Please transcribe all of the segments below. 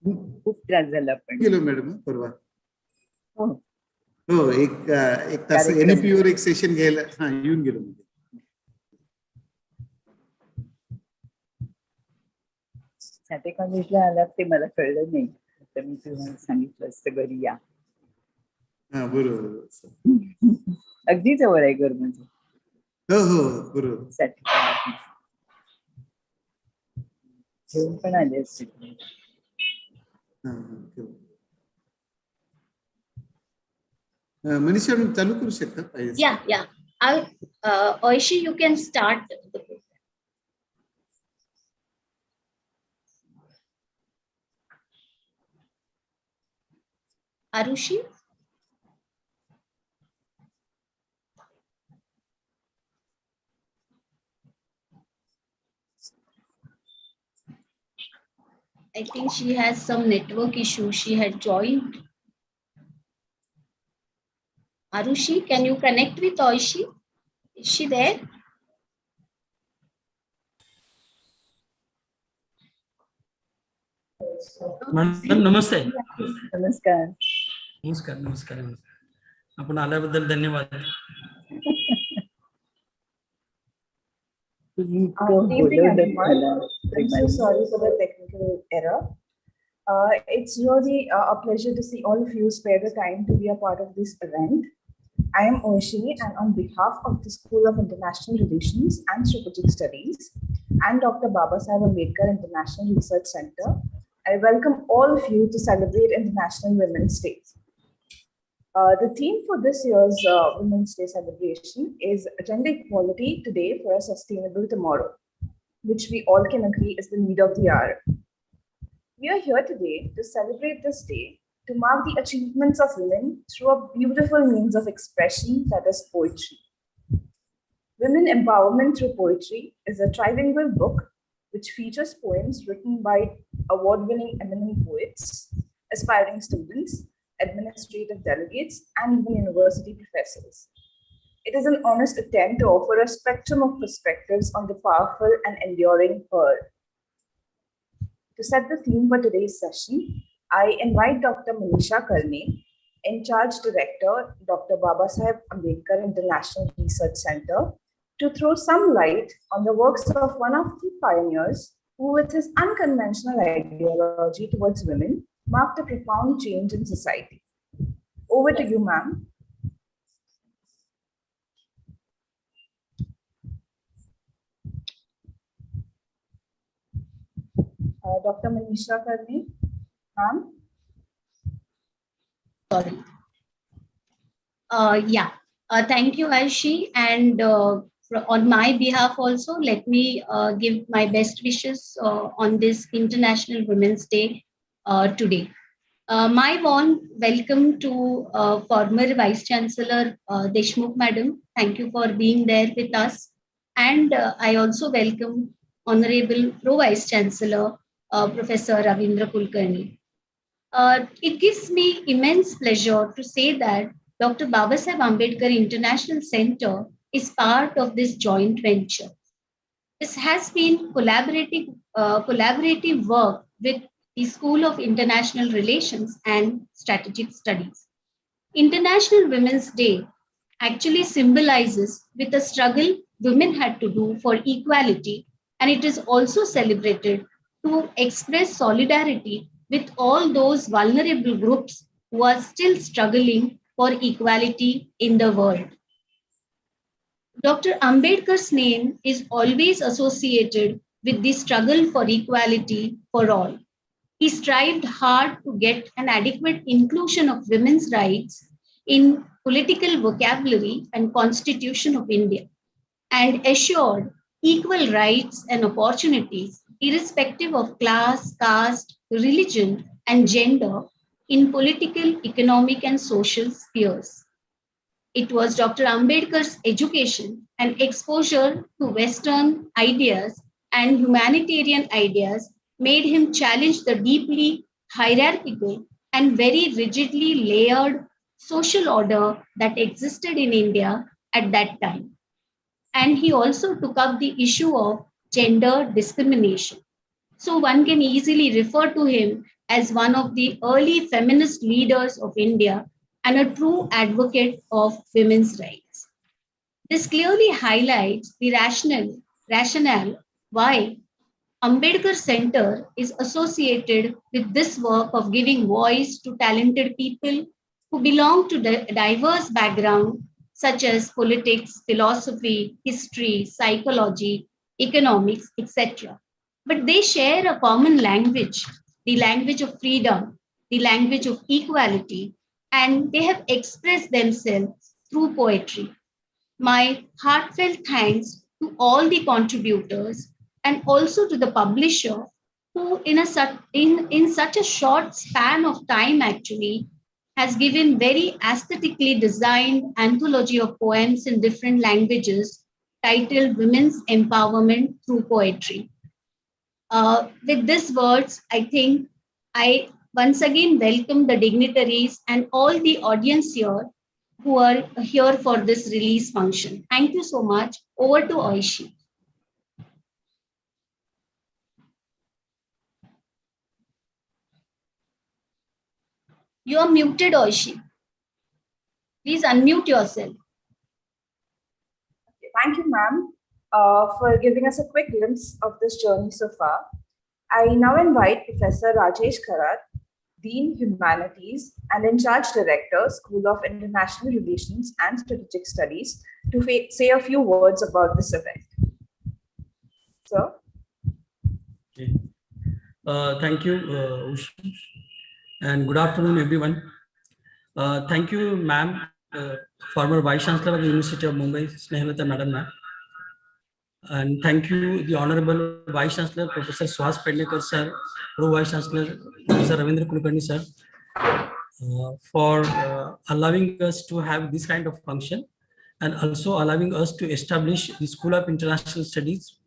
खूप त्रास झाला पण गेलो मॅडम परवा. हो हो एक तास NEP वर एक सेशन घ्यायला येऊन गेलो. साते कॉलेजला आलात ते मला कळलं नाही, तर मी तुम्हाला सांगितलं असतं घरी या. बरोबर. अगदी जवळ आहे घर म्हणजे. हो हो बरोबर. घेऊन पण आले असते. मनीषा चालू करू शकता पाहिजे. Yeah. Oishi, you can start the program. Arushi? I think she has some network issue. She had joined. Arushi, can you connect with Oishi? Is she there? Madam नमस्ते. नमस्कार. नमस्कार नमस्कार. आपण आल्याबद्दल धन्यवाद. I'm so sorry for the technical error. It's really a pleasure to see all of you spare the time to be a part of this event. I am Oishi, and on behalf of the School of International Relations and Strategic Studies and Dr. Babasaheb Ambedkar International Research Center, I welcome all of you to celebrate International Women's Day. The theme for this year's Women's Day celebration is Gender Equality Today for a Sustainable Tomorrow, which we all can agree is the need of the hour. We are here today to celebrate this day, to mark the achievements of women through a beautiful means of expression that is poetry. Women Empowerment Through Poetry is a trilingual book which features poems written by award-winning eminent poets, aspiring students, administrative delegates, and even university professors. It is an honest attempt to offer a spectrum of perspectives on the powerful and enduring her. To set the theme for today's session, I invite Dr. Manisha Karne, In-Charge Director, Dr. Babasaheb Ambedkar International Research Center, to throw some light on the works of one of the pioneers who, with his unconventional ideology towards women, marked a profound change in society. Over to you, ma'am. Dr. Manisha Karne, ma'am. Sorry. Thank you, Aishi. And on my behalf also, let me give my best wishes on this International Women's Day today. My warm welcome to former Vice Chancellor Deshmukh Madam. Thank you for being there with us. And I also welcome Honorable Pro Vice Chancellor Professor Ravindra Kulkarni. It gives me immense pleasure to say that Dr. Babasaheb Ambedkar International Center is part of this joint venture. This has been collaborative work with the School of International Relations and Strategic Studies. International Women's Day actually symbolizes with the struggle women had to do for equality, and it is also celebrated to express solidarity with all those vulnerable groups who are still struggling for equality in the world. Dr. Ambedkar's name is always associated with the struggle for equality for all. He strived hard to get an adequate inclusion of women's rights in political vocabulary and Constitution of India, and assured equal rights and opportunities irrespective of class, caste, religion, and gender in political, economic, and social spheres. It was Dr. Ambedkar's education and exposure to Western ideas and humanitarian ideas made him challenge the deeply hierarchical and very rigidly layered social order that existed in India at that time. And he also took up the issue of gender discrimination. So one can easily refer to him as one of the early feminist leaders of India and a true advocate of women's rights. This clearly highlights the rationale why Ambedkar Center is associated with this work of giving voice to talented people who belong to diverse backgrounds such as politics, philosophy, history, psychology, economics, etc. But they share a common language, the language of freedom, the language of equality, and they have expressed themselves through poetry. My heartfelt thanks to all the contributors and also to the publisher who in such a short span of time actually has given very aesthetically designed anthology of poems in different languages titled Women's Empowerment Through Poetry. With these words, I think I once again welcome the dignitaries and all the audience here who are here for this release function. Thank you so much. Over to Oishi. You are muted, Oishi. Please unmute yourself. Thank you, ma'am, for giving us a quick glimpse of this journey so far. I now invite Professor Rajesh Karat, Dean Humanities and in charge director, School of International Relations and Strategic Studies, to say a few words about this event. Sir? Okay. Thank you, Ushi, and good afternoon, everyone. Thank you, ma'am, former Vice Chancellor of the University of Mumbai, Snehalata Madam, ma'am. And thank you, the Honorable Vice Chancellor, Professor Suhas Pednekar, sir, Pro Vice Chancellor, Professor Ravindra Kulkarni, sir, for allowing us to have this kind of function and also allowing us to establish the School of International Studies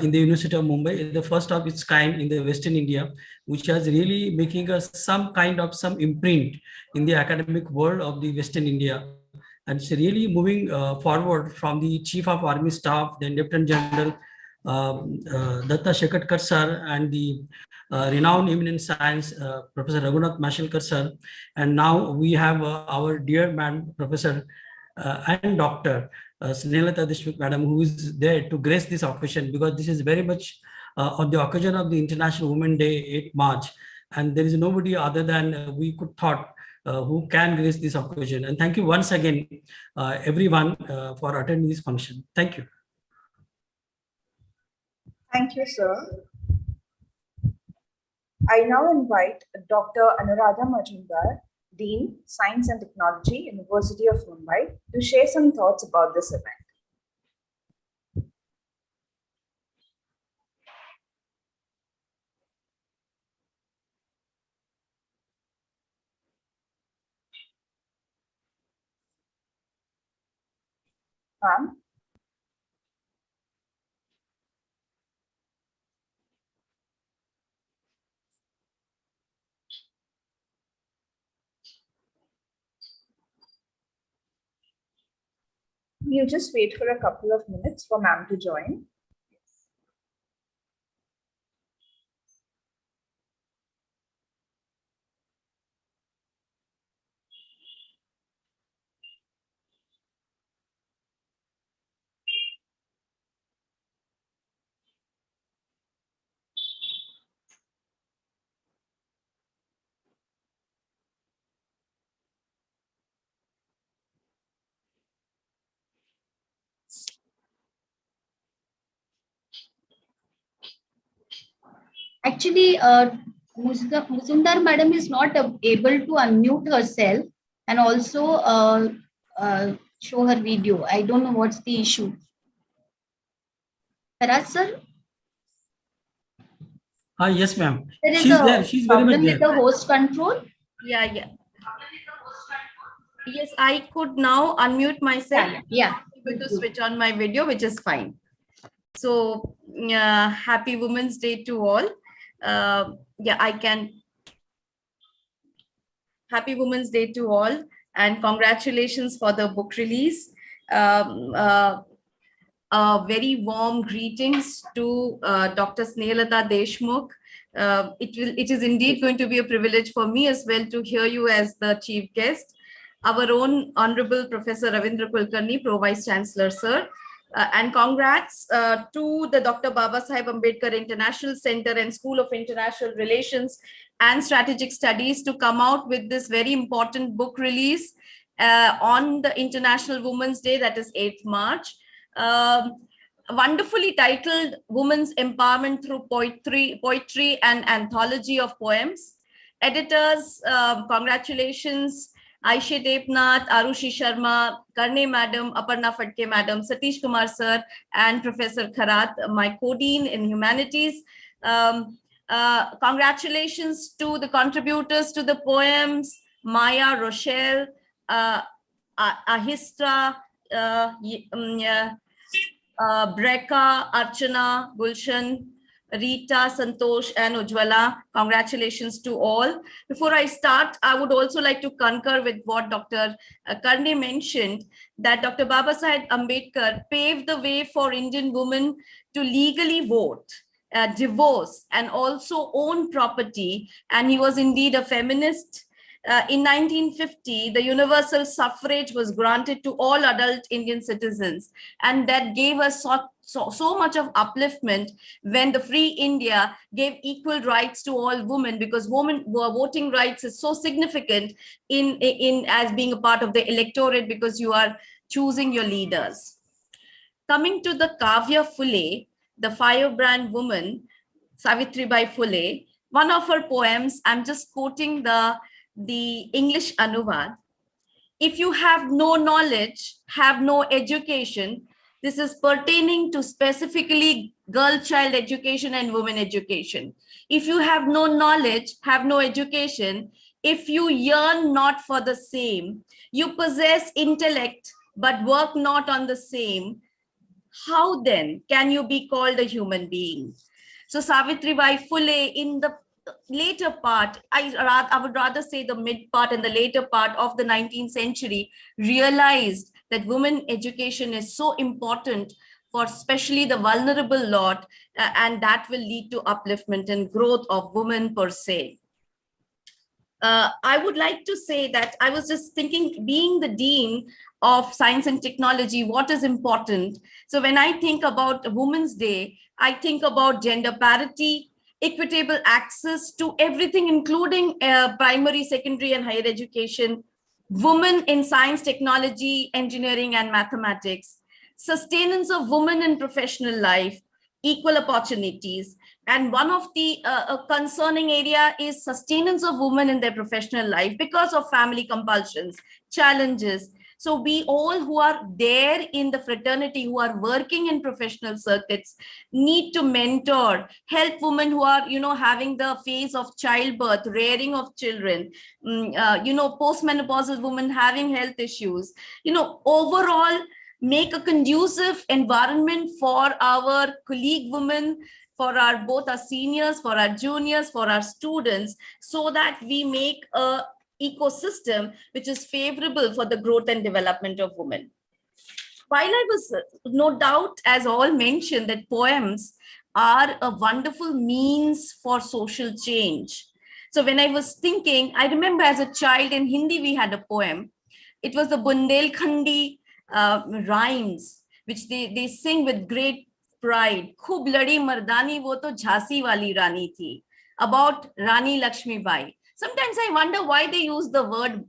in the University of Mumbai, the first of its kind in the Western India, which has really making us some imprint in the academic world of the Western India. And it's really moving forward from the Chief of Army Staff, then Lieutenant General Datta Shekatkar sir, and the renowned eminent science Professor Raghunath Mashelkar sir. And now we have our dear man, Professor and Dr. Snehalata Deshmukh madam, who is there to grace this occasion, because this is very much on the occasion of the International Women's Day, 8 March. And there is nobody other than we could thought who can grace this occasion. And thank you once again, everyone, for attending this function. Thank you. Thank you, sir. I now invite Dr. Anuradha Majumdar, Dean, Science and Technology, University of Mumbai, to share some thoughts about this event. Ma'am? We'll just wait for a couple of minutes for ma'am to join. Actually, Muzumdar madam is not able to unmute herself and also show her video. I don't know what's the issue. Faraj sir? Yes, ma'am. There is She's a there. She's very much problem with there. the host control. Yeah. Yes, I could now unmute myself. Yeah. Able to switch on my video, which is fine. So, happy Women's Day to all. I can. Happy Women's Day to all, and congratulations for the book release. Very warm greetings to Dr. Snehalata Deshmukh It is indeed going to be a privilege for me as well to hear you as the chief guest. Our own Honorable Professor Ravindra Kulkarni, Pro Vice Chancellor, sir. And congrats to the Dr. Babasaheb Ambedkar International Center and School of International Relations and Strategic Studies to come out with this very important book release on the International Women's Day, that is 8th March. Wonderfully titled Women's Empowerment Through Poetry and Anthology of Poems. Editors, congratulations. Aisha Depnath, Arushi Sharma, Karne Madam, Aparna Fatke Madam, Satish Kumar Sir, and Professor Kharat, my co-dean in humanities. Congratulations to the contributors to the poems, Maya, Rochelle, Ahistra, Breka, Archana, Gulshan, Rita, Santosh, and Ujjwala. Congratulations to all. Before I start, I would also like to concur with what Dr. Karne mentioned, that Dr. Babasaheb Ambedkar paved the way for Indian women to legally vote, divorce, and also own property. And he was indeed a feminist. In 1950, the universal suffrage was granted to all adult Indian citizens. And that gave us so much of upliftment when the Free India gave equal rights to all women, because women voting rights is so significant in as being a part of the electorate, because you are choosing your leaders. Coming to the Kavya Phule, the firebrand woman, Savitribai Phule, one of her poems, I'm just quoting the English Anuvad. If you have no knowledge, have no education. This is pertaining to specifically girl child education and women education. If you have no knowledge, have no education. If you yearn not for the same, you possess intellect, but work not on the same. How then can you be called a human being? So Savitribai Phule, in the later part, I would rather say the mid part and the later part of the 19th century, realized that women education is so important for especially the vulnerable lot, and that will lead to upliftment and growth of women per se. I would like to say that I was just thinking, being the Dean of Science and Technology, what is important? So when I think about Women's Day, I think about gender parity, equitable access to everything, including primary, secondary, and higher education, women in science, technology, engineering, and mathematics, sustenance of women in professional life, equal opportunities. And one of the concerning area is sustenance of women in their professional life because of family compulsions, challenges. So we all who are there in the fraternity, who are working in professional circuits, need to mentor, help women who are, having the phase of childbirth, rearing of children, postmenopausal women having health issues, overall make a conducive environment for our colleague women, for both our seniors, for our juniors, for our students, so that we make a ecosystem which is favorable for the growth and development of women. While I was, no doubt, as all mentioned, that poems are a wonderful means for social change. So when I was thinking, I remember as a child in Hindi, we had a poem. It was the Bundelkhandi rhymes, which they sing with great pride. Khub ladi mardani, wo to Jhansi wali Rani thi, about Rani Lakshmi Bai. Sometimes I wonder why they use the word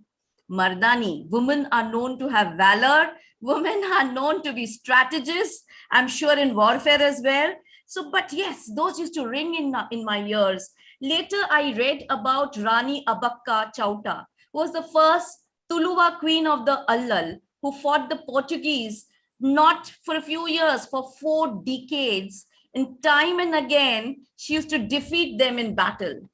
mardani. Women are known to have valor. Women are known to be strategists. I'm sure in warfare as well. So, but yes, those used to ring in my ears. Later, I read about Rani Abakka Chauta, who was the first Tuluva queen of the Allal, who fought the Portuguese not for a few years, for 4 decades. And time and again, she used to defeat them in battle.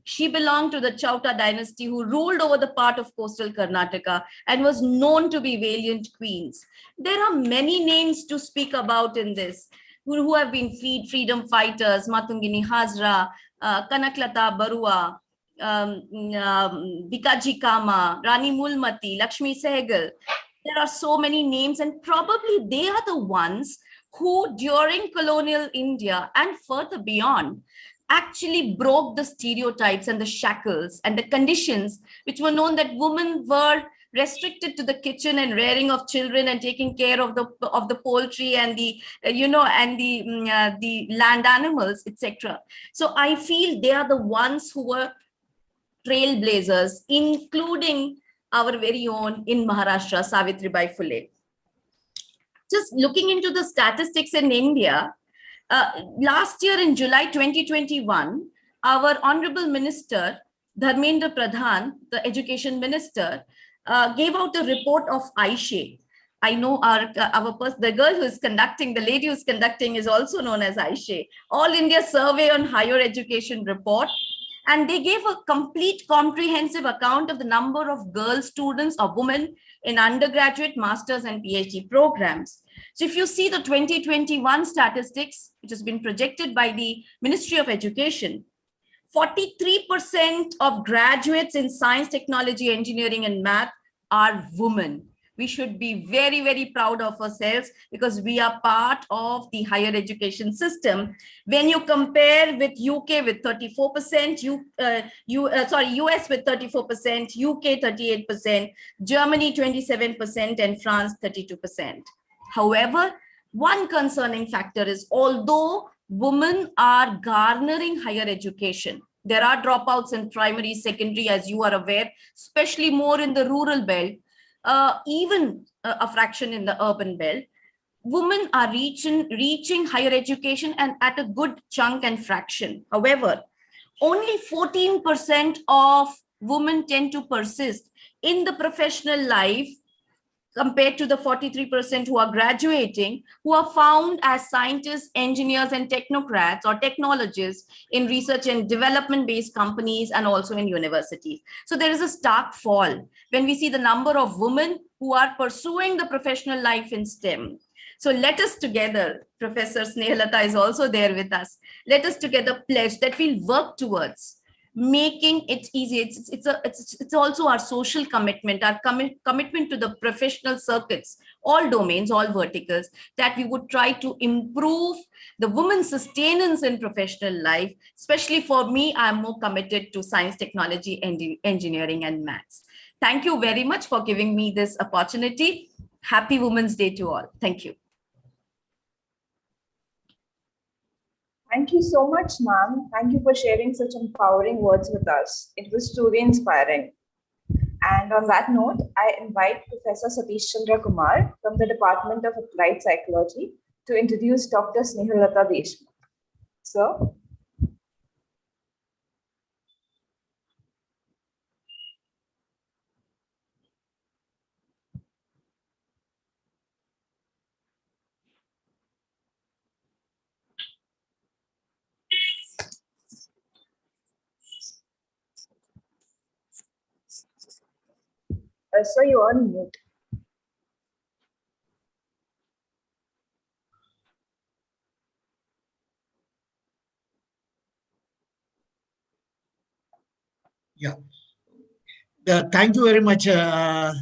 She belonged to the Chauta dynasty, who ruled over the part of coastal Karnataka and was known to be valiant queens. There are many names to speak about in this, who have been freedom fighters: Matungini Hazra, Kanaklata Barua, Bikaji Kama, Rani Mulmati, Lakshmi Sehgal. There are so many names, and probably they are the ones who, during colonial India and further beyond, actually broke the stereotypes and the shackles and the conditions which were known, that women were restricted to the kitchen and rearing of children and taking care of the poultry and the the land animals, etc. So I feel they are the ones who were trailblazers, including our very own in Maharashtra, Savitribai Phule. Just looking into the statistics in India, last year in July 2021, our Honorable Minister, Dharmendra Pradhan, the Education Minister, gave out a report of Aisha. I know the girl who is conducting, the lady who is conducting is also known as Aisha. All India Survey on Higher Education report. And they gave a complete comprehensive account of the number of girl students or women in undergraduate, master's and PhD programs. So if you see the 2021 statistics, which has been projected by the Ministry of Education, 43% of graduates in science, technology, engineering and math are women. We should be very, very proud of ourselves because we are part of the higher education system. When you compare with UK with 34%, US with 34%, UK 38%, Germany 27%, and France 32%. However, one concerning factor is, although women are garnering higher education, there are dropouts in primary, secondary, as you are aware, especially more in the rural belt, even a fraction in the urban belt. Women are reaching higher education and at a good chunk and fraction. However, only 14% of women tend to persist in the professional life compared to the 43% who are graduating, who are found as scientists, engineers, and technocrats or technologists in research and development-based companies and also in universities. So there is a stark fall when we see the number of women who are pursuing the professional life in STEM. So let us together, Professor Snehalata is also there with us, let us together pledge that we'll work towards making it easy. It's also our social commitment, our commitment to the professional circuits, all domains, all verticals, that we would try to improve the women's sustenance in professional life. Especially for me, I'm more committed to science, technology, engineering, and maths. Thank you very much for giving me this opportunity. Happy Women's Day to all. Thank you. Thank you so much, ma'am. Thank you for sharing such empowering words with us. It was truly inspiring. And on that note, I invite Professor Satish Chandra Kumar from the Department of Applied Psychology to introduce Dr. Snehalata Deshmukh. Sir. So you're on mute. Yeah. Thank you very much. It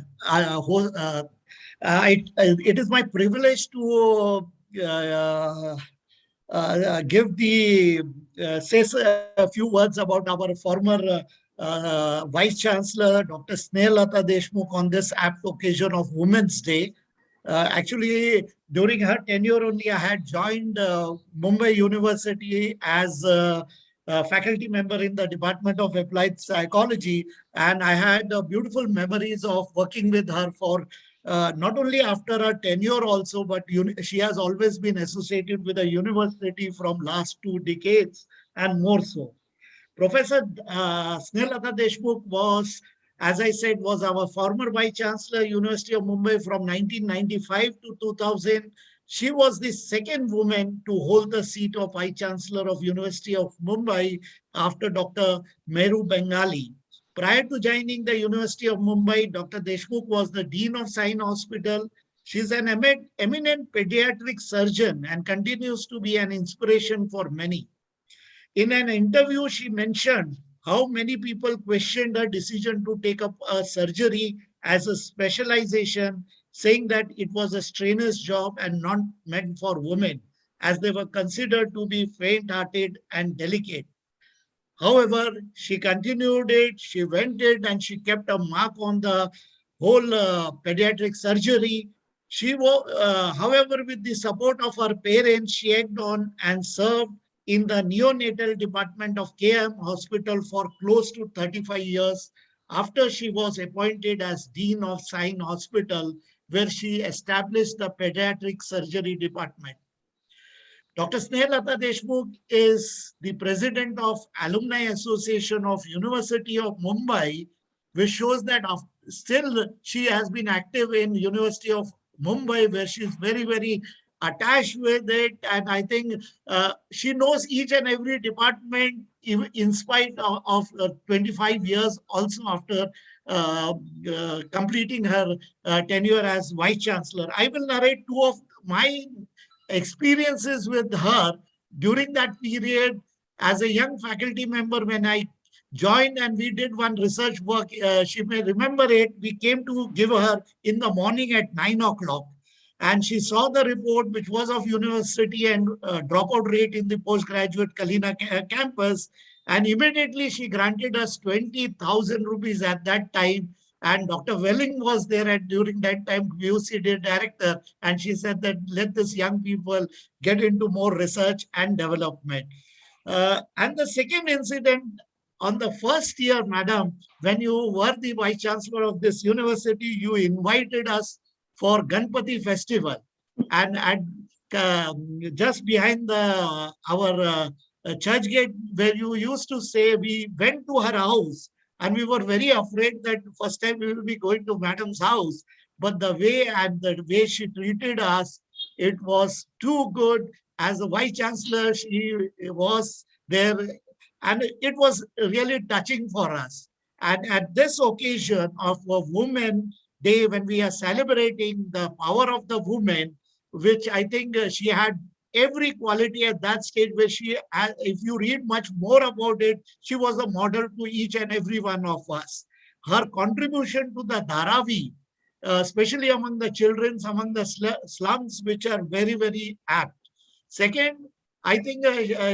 is my privilege to say a few words about our former Vice Chancellor, Dr. Snehalata Deshmukh, on this apt occasion of Women's Day. Actually, during her tenure only, I had joined Mumbai University as a faculty member in the Department of Applied Psychology, and I had beautiful memories of working with her for not only after her tenure also, but she has always been associated with the university from last 2 decades and more so. Professor Snehalata Deshmukh was, as I said, was our former Vice Chancellor, University of Mumbai from 1995 to 2000. She was the second woman to hold the seat of Vice Chancellor of University of Mumbai after Dr. Meru Bengali. Prior to joining the University of Mumbai, Dr. Deshmukh was the Dean of Sine Hospital. She's an eminent pediatric surgeon and continues to be an inspiration for many. In an interview, she mentioned how many people questioned her decision to take up a surgery as a specialization, saying that it was a strenuous job and not meant for women, as they were considered to be faint-hearted and delicate. However, she continued it, she went it, and she kept a mark on the whole pediatric surgery. However, with the support of her parents, she egged on and served in the neonatal department of KM Hospital for close to 35 years after she was appointed as Dean of Sine Hospital, where she established the pediatric surgery department. Dr. Snehalata Deshmukh is the president of Alumni Association of University of Mumbai, which shows that still she has been active in University of Mumbai, where she is very, very attached with it. And I think she knows each and every department in spite of 25 years, also after completing her tenure as Vice Chancellor. I will narrate two of my experiences with her during that period as a young faculty member when I joined and we did one research work. She may remember it. We came to give her in the morning at 9 o'clock. And she saw the report, which was of university and dropout rate in the postgraduate Kalina campus. And immediately she granted us 20,000 rupees at that time. And Dr. Welling was there at during that time, UCD director, and she said that let this young people get into more research and development. And the second incident on the first year, madam, when you were the vice chancellor of this university, you invited us for Ganpati festival, and at just behind our church gate, where you used to say, we went to her house, and we were very afraid that first time we will be going to madam's house. But the way she treated us, it was too good. As a vice chancellor, she was there, and it was really touching for us. And at this occasion of a Women Day, when we are celebrating the power of the woman, which I think she had every quality at that stage, where if you read much more about it, she was a model to each and every one of us. Her contribution to the Dharavi, especially among the children, among the slums, which are very, very apt. Second, I think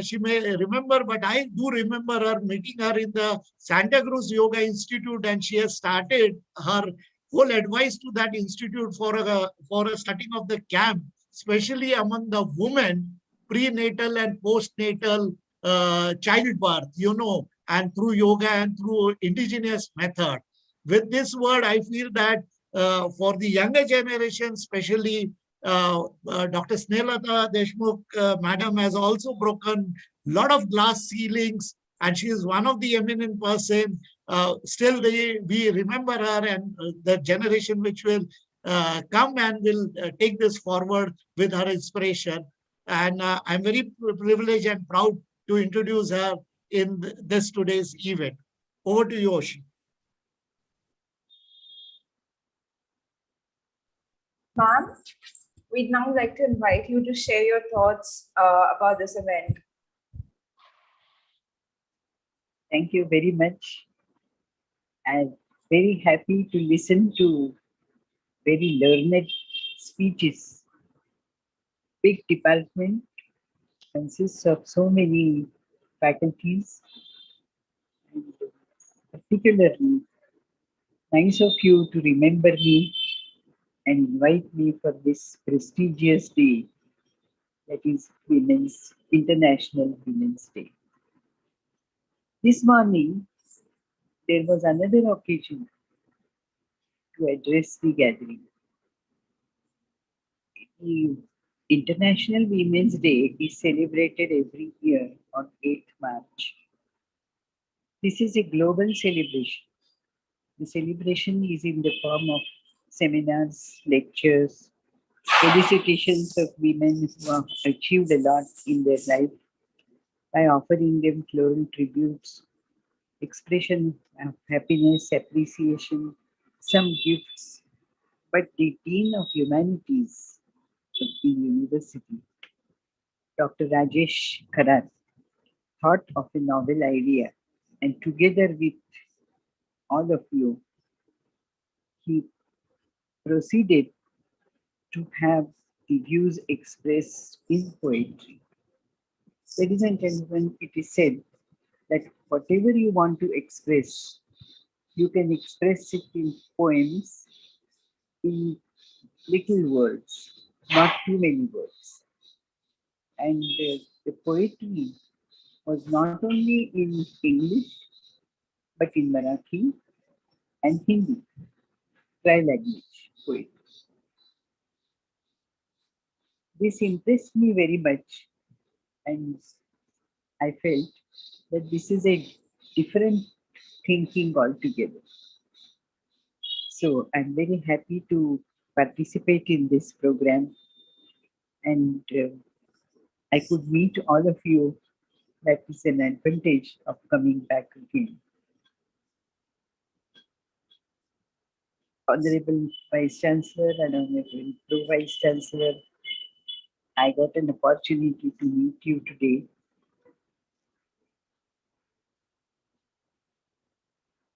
she may remember, but I do remember her meeting her in the Santa Cruz Yoga Institute, and she has started her whole advice to that institute for a starting of the camp, especially among the women, prenatal and postnatal childbirth, and through yoga and through indigenous method. With this word, I feel that for the younger generation, especially Dr. Snehalata Deshmukh, madam, has also broken a lot of glass ceilings, and she is one of the eminent person. Still, we remember her, and the generation which will come and will take this forward with her inspiration. And I'm very privileged and proud to introduce her in this today's event. Over to you, Oshi. Ma'am, we'd now like to invite you to share your thoughts about this event. Thank you very much. I'm very happy to listen to very learned speeches. Big department consists of so many faculties, and particularly nice of you to remember me and invite me for this prestigious day, that is International Women's Day. This morning, there was another occasion to address the gathering. The International Women's Day is celebrated every year on 8th March. This is a global celebration. The celebration is in the form of seminars, lectures, felicitations of women who have achieved a lot in their life by offering them floral tributes, expression of happiness, appreciation, some gifts. But the Dean of Humanities of the university, Dr. Rajesh Kharat, thought of a novel idea, and together with all of you, he proceeded to have the views expressed in poetry. Ladies and gentlemen, it is said that whatever you want to express, you can express it in poems, in little words, not too many words. And the poetry was not only in English, but in Marathi and Hindi, tri-language poetry. This impressed me very much, and I felt that this is a different thinking altogether. So I'm very happy to participate in this program, and I could meet all of you. That is an advantage of coming back again. Honorable Vice Chancellor and Honorable Pro Vice Chancellor, I got an opportunity to meet you today.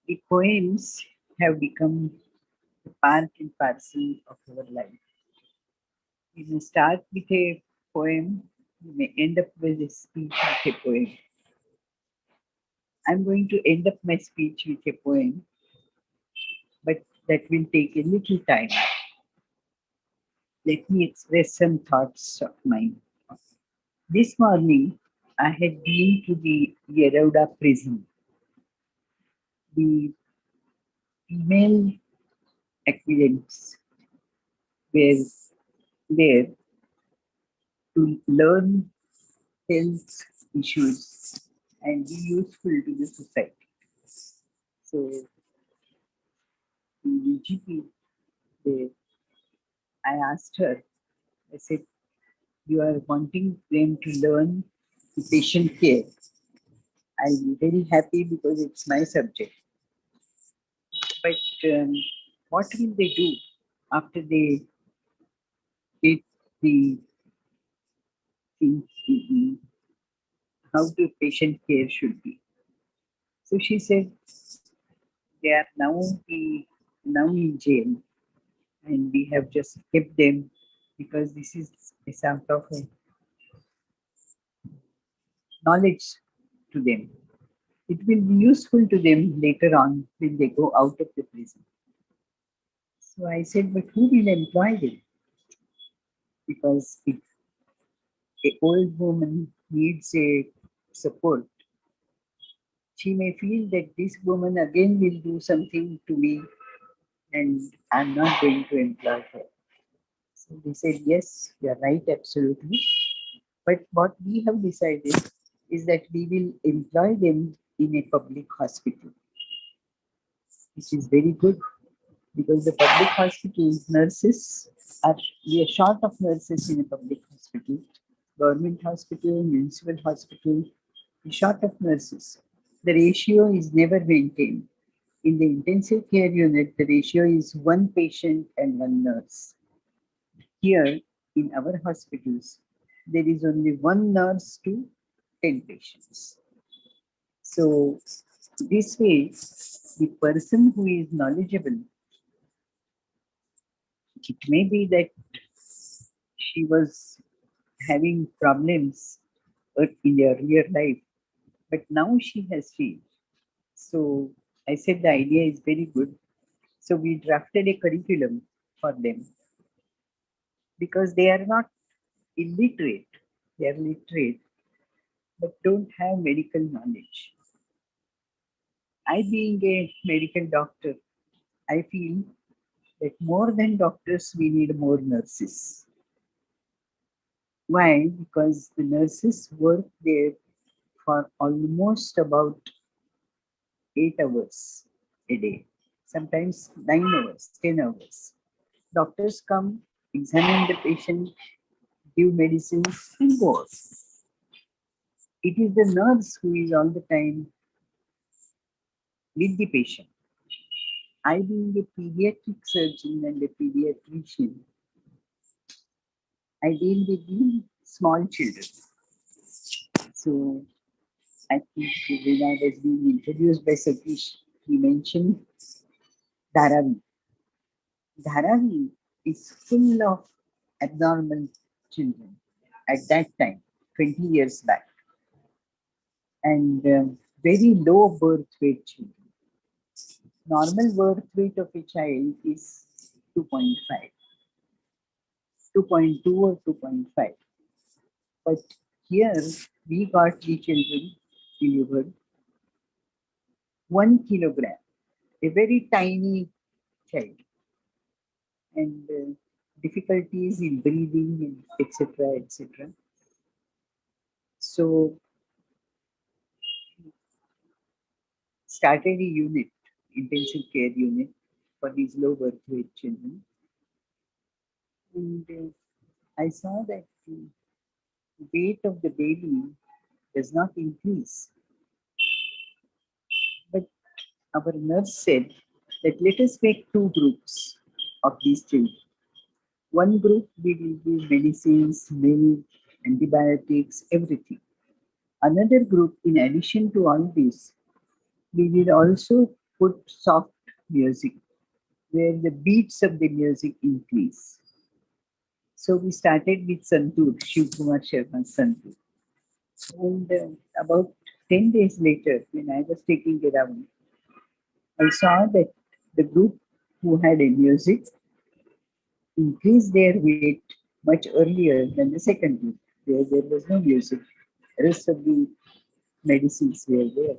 The poems have become a part and parcel of our life. You may start with a poem, you may end up with a speech with a poem. I'm going to end up my speech with a poem, but that will take a little time. Let me express some thoughts of mine. This morning, I had been to the Yeroda prison. The female acquaintance were there to learn health issues and be useful to the society. So, the DGP there, I asked her, I said, you are wanting them to learn the patient care. I'll be very happy because it's my subject. But what will they do after they get the things, how the patient care should be? So she said, they are now in jail, and we have just kept them because this is a sort of a knowledge to them. It will be useful to them later on when they go out of the prison. So I said, but who will employ them? Because if a old woman needs a support, she may feel that this woman again will do something to me and I'm not going to employ her. So they said, yes, you're right, absolutely. But what we have decided is that we will employ them in a public hospital, which is very good because the public hospital nurses are, we are short of nurses in a public hospital, government hospital, municipal hospital, we're short of nurses. The ratio is never maintained. In the intensive care unit, the ratio is one patient and one nurse. Here in our hospitals, there is only one nurse to 10 patients. So this way, the person who is knowledgeable, it may be that she was having problems in the earlier life, but now she has changed. So I said the idea is very good. So we drafted a curriculum for them because they are not illiterate, they are literate, but don't have medical knowledge. I, being a medical doctor, I feel that more than doctors, we need more nurses. Why? Because the nurses work there for almost about 8 hours a day, sometimes 9 hours, 10 hours. Doctors come, examine the patient, give medicines, and go off. It is the nurse who is all the time with the patient. I, being a pediatric surgeon and a pediatrician, I deal with the small children. So I think when I was being introduced by Satish, he mentioned Dharavi. Dharavi is full of abnormal children at that time, 20 years back. And very low birth weight children. Normal birth weight of a child is 2.5, 2.2 or 2.5. But here we got the children delivered 1 kilogram, a very tiny child, and difficulties in breathing and etc. etc. So started a unit, intensive care unit for these low birth weight children, and I saw that the weight of the baby does not increase. But our nurse said that let us make two groups of these children. One group we will give medicines, milk, antibiotics, everything. Another group, in addition to all this, we will also put soft music where the beats of the music increase. So we started with Santur, Shiv Kumar Sharma's Santur. And about 10 days later, when I was taking it out, I saw that the group who had a music increased their weight much earlier than the second group, where there was no music. The rest of the medicines were there.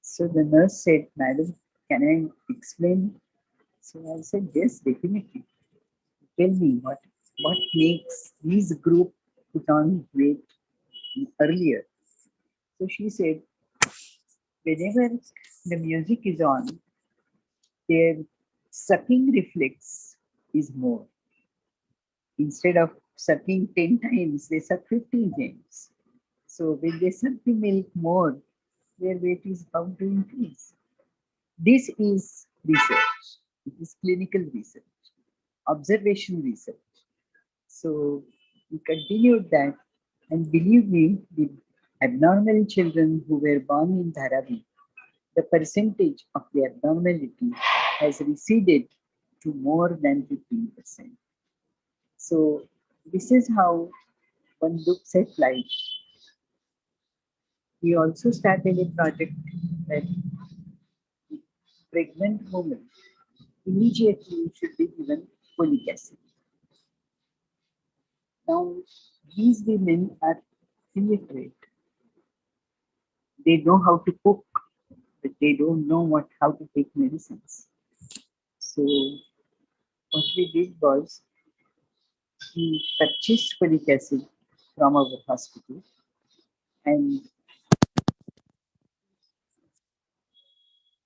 So the nurse said, Madam, can I explain? So I said, yes, definitely. Tell me what makes these group put on weight earlier. So she said, whenever the music is on, their sucking reflex is more. Instead of sucking 10 times, they suck 15 times. So when they suck the milk more, their weight is bound to increase. This is research. It is clinical research, observation research. So we continued that, and believe me, the abnormal children who were born in Dharavi, the percentage of the abnormality has receded to more than 15%. So this is how one looks at life. We also started a project that pregnant women immediately should be given folic acid. Now, these women are illiterate. They know how to cook, but they don't know how to take medicines. So what we did was we purchased folic acid from our hospital and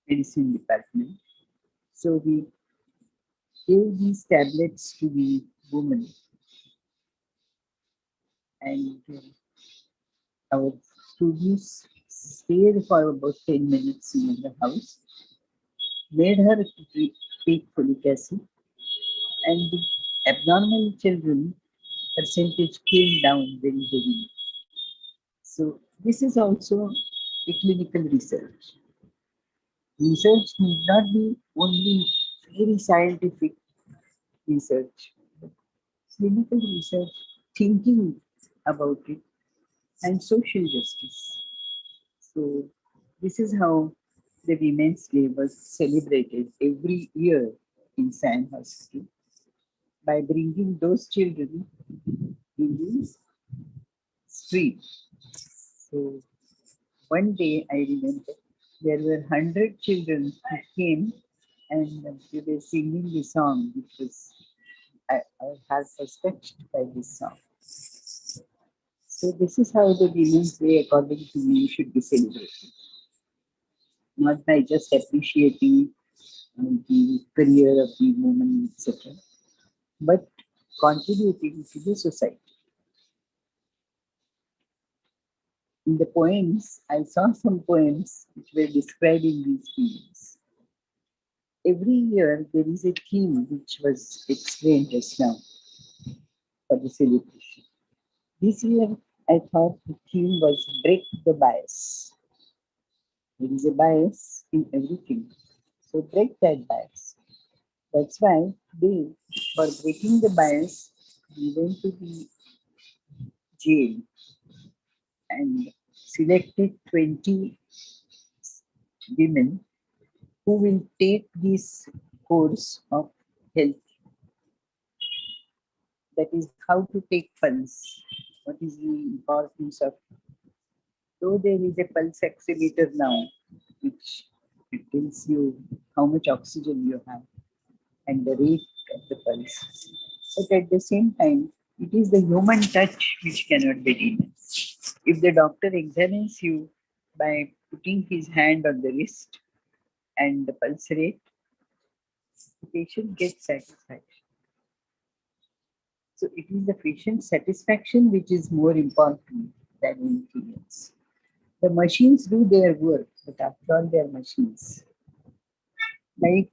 medicine department. So we gave these tablets to the woman, and our students stayed for about 10 minutes in the house, made her take folic acid, and the abnormal children percentage came down very heavily. So this is also a clinical research. Research need not be only very scientific research, but clinical research, thinking about it, and social justice. So this is how the Women's Day was celebrated every year in San Hospital by bringing those children in the street. So one day I remember there were 100 children who came and they were singing the song, which was our heart was touched by this song. So this is how the Women's Day, according to me, should be celebrated. Not by just appreciating the career of the woman, etc., but contributing to the society. In the poems, I saw some poems which were describing these feelings. Every year, there is a theme which was explained just now for the celebration. This year, I thought the theme was break the bias. There is a bias in everything. So break that bias. That's why today, for breaking the bias, we went to the jail and selected 20 women who will take this course of health. That is how to take pulse. What is the importance of, though there is a pulse oximeter now, which it tells you how much oxygen you have and the rate of the pulse. But at the same time, it is the human touch which cannot be denied. If the doctor examines you by putting his hand on the wrist and the pulse rate, the patient gets satisfaction. So it is the patient satisfaction which is more important than anything else. The machines do their work, but after all, they are machines. Like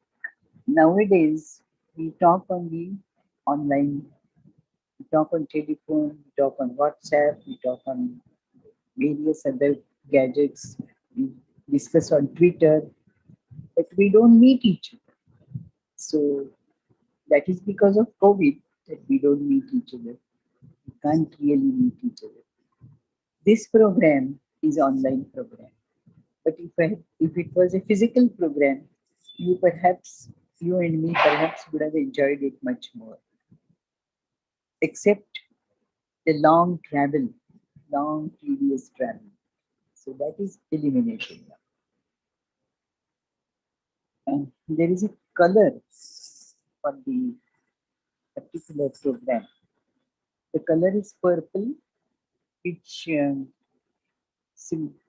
nowadays, we talk only online, we talk on telephone, we talk on WhatsApp, we talk on various other gadgets, we discuss on Twitter, but we don't meet each other. So that is because of COVID that we don't meet each other. We can't really meet each other. This program is online program. But if it was a physical program, you and me perhaps would have enjoyed it much more. Except the long travel, long tedious travel. So that is eliminated now. And there is a color for the particular program. The color is purple, which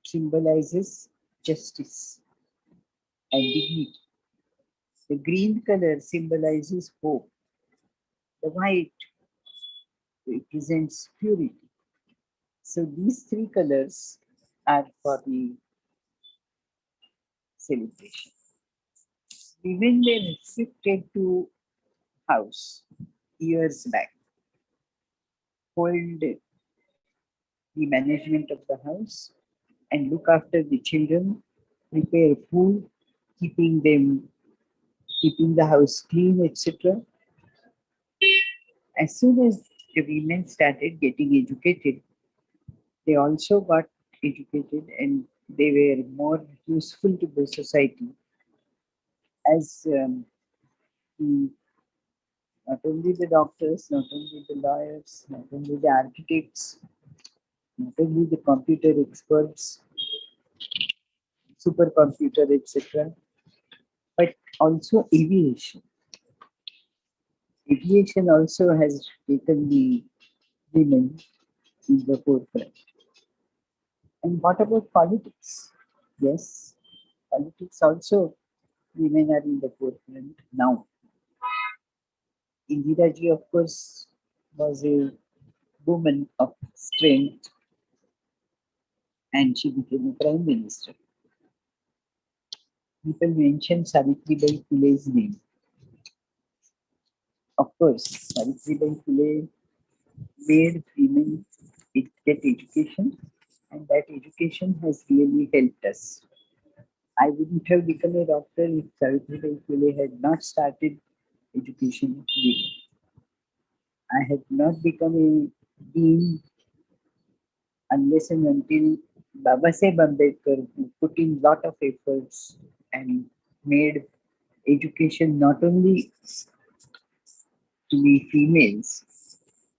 symbolizes justice and dignity. The green color symbolizes hope. The white represents purity. So these three colors are for the celebration. Women were restricted to house years back, hold the management of the house and look after the children, prepare food, keeping the house clean, etc. As soon as the women started getting educated, they also got educated and they were more useful to the society as the, not only the doctors, not only the lawyers, not only the architects, not only the computer experts, supercomputer, etc., but also aviation. Aviation also has taken the women in the forefront. And what about politics? Yes, politics also, women are in the forefront now. Indira ji, of course, was a woman of strength and she became a prime minister. People mention Savitribai Phule's name. Of course, Savitribai Phule made women get education, and that education has really helped us. I wouldn't have become a doctor if Savitribai Phule had not started education of women. I had not become a dean unless and until Baba Saheb Ambedkar, who put in lot of efforts and made education not only to be females,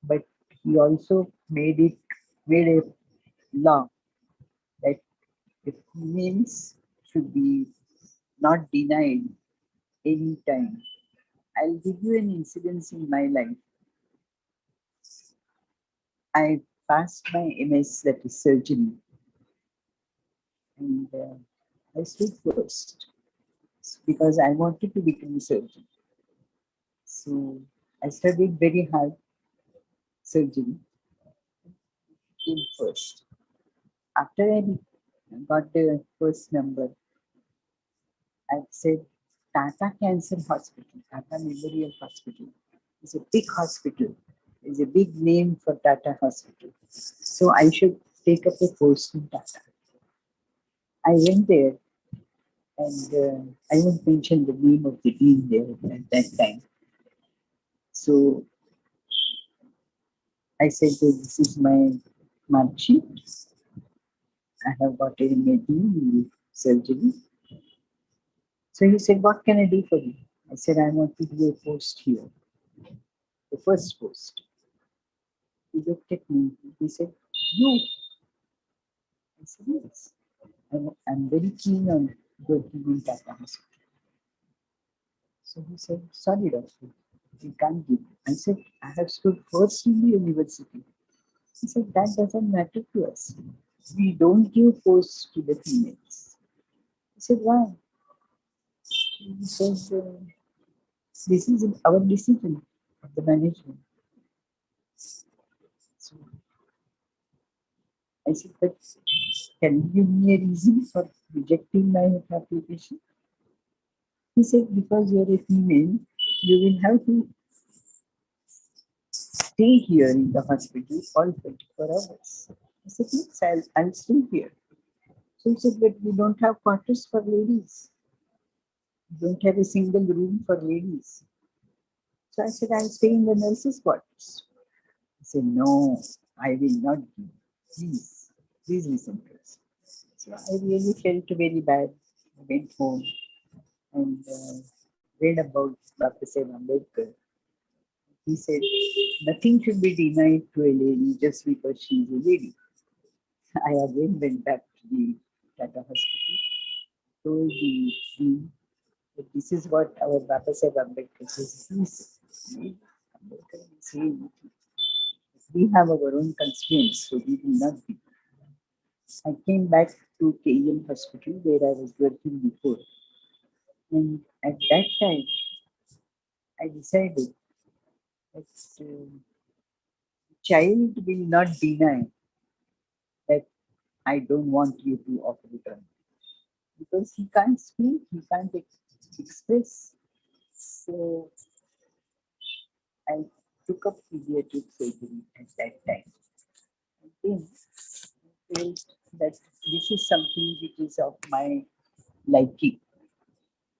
but he also made a law that the females should be not denied any time. I'll give you an incident in my life. I passed my MS, that is surgery, and I stood first because I wanted to become a surgeon. So I studied very hard surgery, came first. After I got the first number, I said, Tata Cancer Hospital, Tata Memorial Hospital is a big hospital, is a big name for Tata Hospital. So I should take up a post in Tata. I went there and I won't mention the name of the dean there at that time. So I said, this is my mark sheet. I have got a knee surgery. So he said, what can I do for you? I said, I want to do a post here, the first post. He looked at me. He said, you? I said, yes. I'm very keen on working in Tata Hospital. So he said, sorry, doctor, we can't give you. I said, I have stood first in the university. He said, that doesn't matter to us. We don't give posts to the females. I said, why? He said, this is our decision of the management. So I said, but can you give me a reason for rejecting my application? He said, because you're a female, you will have to stay here in the hospital all 24 hours. I said, yes, I'll stay here. So he said, but we don't have quarters for ladies. We don't have a single room for ladies. So I said, I'll stay in the nurses' quarters. He said, no, I will not give. Please listen to us. So I really felt very bad. I went home and read about Dr. Ambedkar. He said, nothing should be denied to a lady just because she is a lady. I again went back to the Tata Hospital, told the dean that this is what our Dr. Ambedkar says. Please, Ambedkar will say anything. We have our own constraints, so we will not be. I came back to KEM Hospital where I was working before. And at that time, I decided that child will not deny that I don't want you to operate on him. Because he can't speak, he can't express. So I took up pediatric surgery at that time. And then I felt that this is something which is of my liking.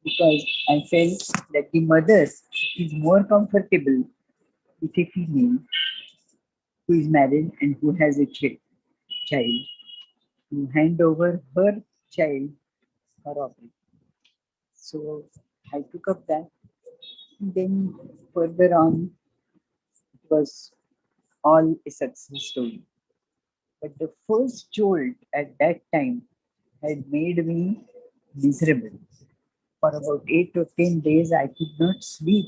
Because I felt that the mother is more comfortable with a female who is married and who has a child to hand over her child for operation. So I took up that. Then further on, it was all a success story. But the first jolt at that time had made me miserable. For about 8 or 10 days, I could not sleep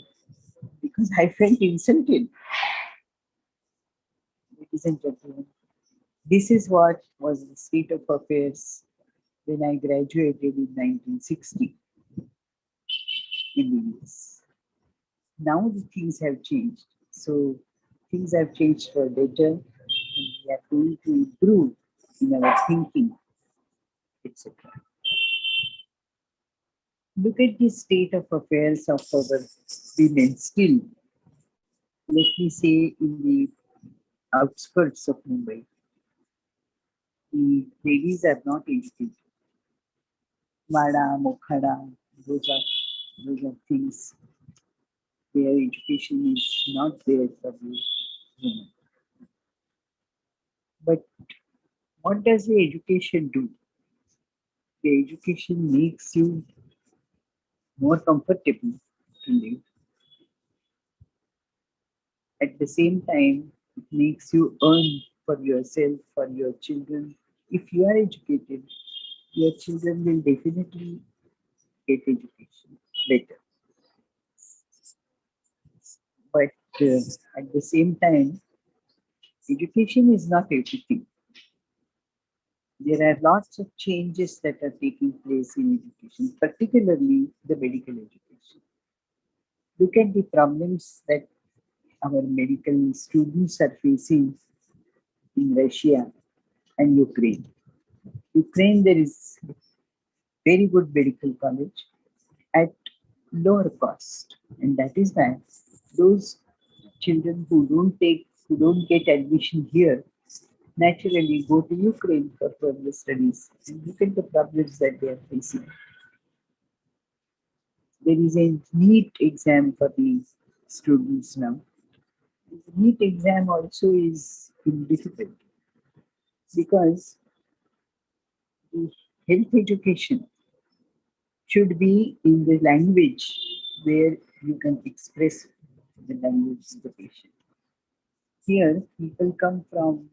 because I felt insulted. Ladies and gentlemen, this is what was the state of affairs when I graduated in 1960 in the US. Now the things have changed. So things have changed for better and we are going to improve in our thinking, etc. Look at the state of affairs of our women still. Let me say in the outskirts of Mumbai, the ladies are not educated. Vada, Mokhada, those are things where education is not there for the women. But what does the education do? The education makes you more comfortable to live. At the same time, it makes you earn for yourself, for your children. If you are educated, your children will definitely get education better. But at the same time, education is not everything. There are lots of changes that are taking place in education, particularly the medical education. Look at the problems that our medical students are facing in Russia and Ukraine. Ukraine, there is very good medical college at lower cost, and that is why those children who don't get admission here naturally go to Ukraine for further studies. And look at the problems that they are facing. There is a NEET exam for the students now. The NEET exam also is difficult because The health education should be in the language where you can express the language of the patient. Here, people come from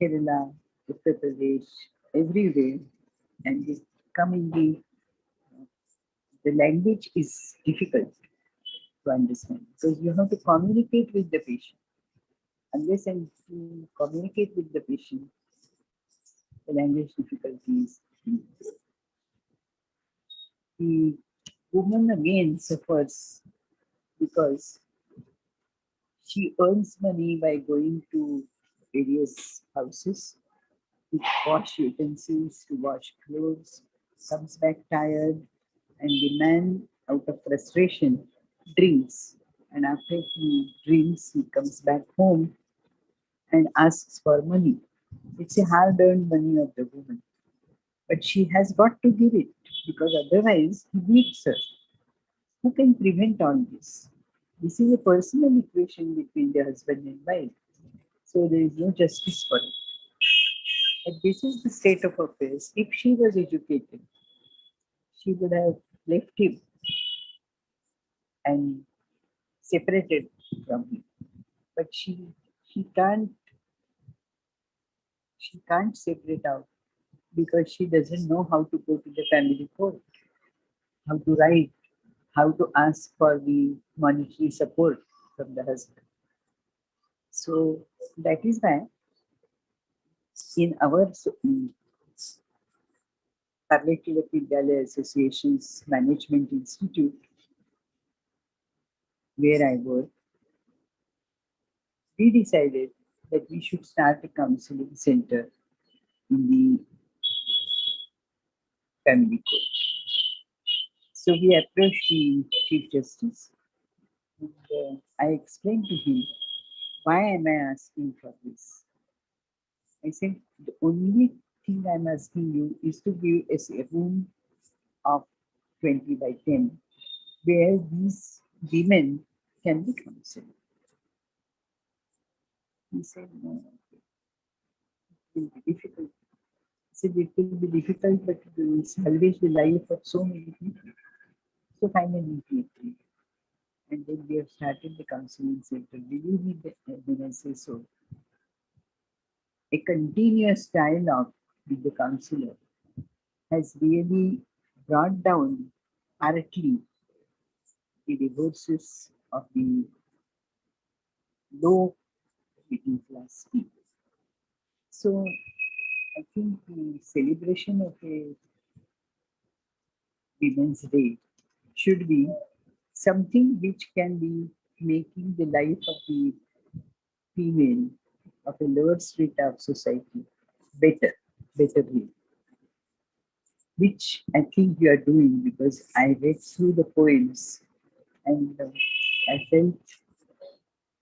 Kerala, Uttar Pradesh, everywhere, and they come in the language is difficult to understand because you have to communicate with the patient. Unless and you communicate with the patient, the language difficulties. The woman again suffers because she earns money by going to various houses to wash utensils, to wash clothes, comes back tired, and the man, out of frustration, drinks. And after he drinks, he comes back home and asks for money. It's a hard earned money of the woman. But she has got to give it because otherwise he beats her. Who can prevent all this? This is a personal equation between the husband and wife. So there is no justice for it. But this is the state of affairs. If she was educated, she would have left him and separated from him. But she can't she can't separate out because she doesn't know how to go to the family court, how to write, how to ask for the monetary support from the husband. So that is why in our Palliative Vidyalaya Association's Management Institute, where I work, we decided that we should start a counseling center in the family court. So we approached the Chief Justice and I explained to him, why am I asking for this? I said, the only thing I'm asking you is to give us a room of 20 by 10 where these women can be counseled. He said, no, it will be difficult. I said, it will be difficult, but it will salvage the life of so many people. So finally, he agreed. And then we have started the counseling center. Believe me when I say so. A continuous dialogue with the counselor has really brought down partly the divorces of the low middle class people. So I think the celebration of a Women's Day should be something which can be making the life of the female of a lower strata of society better, better way, which I think you are doing because I read through the poems and I felt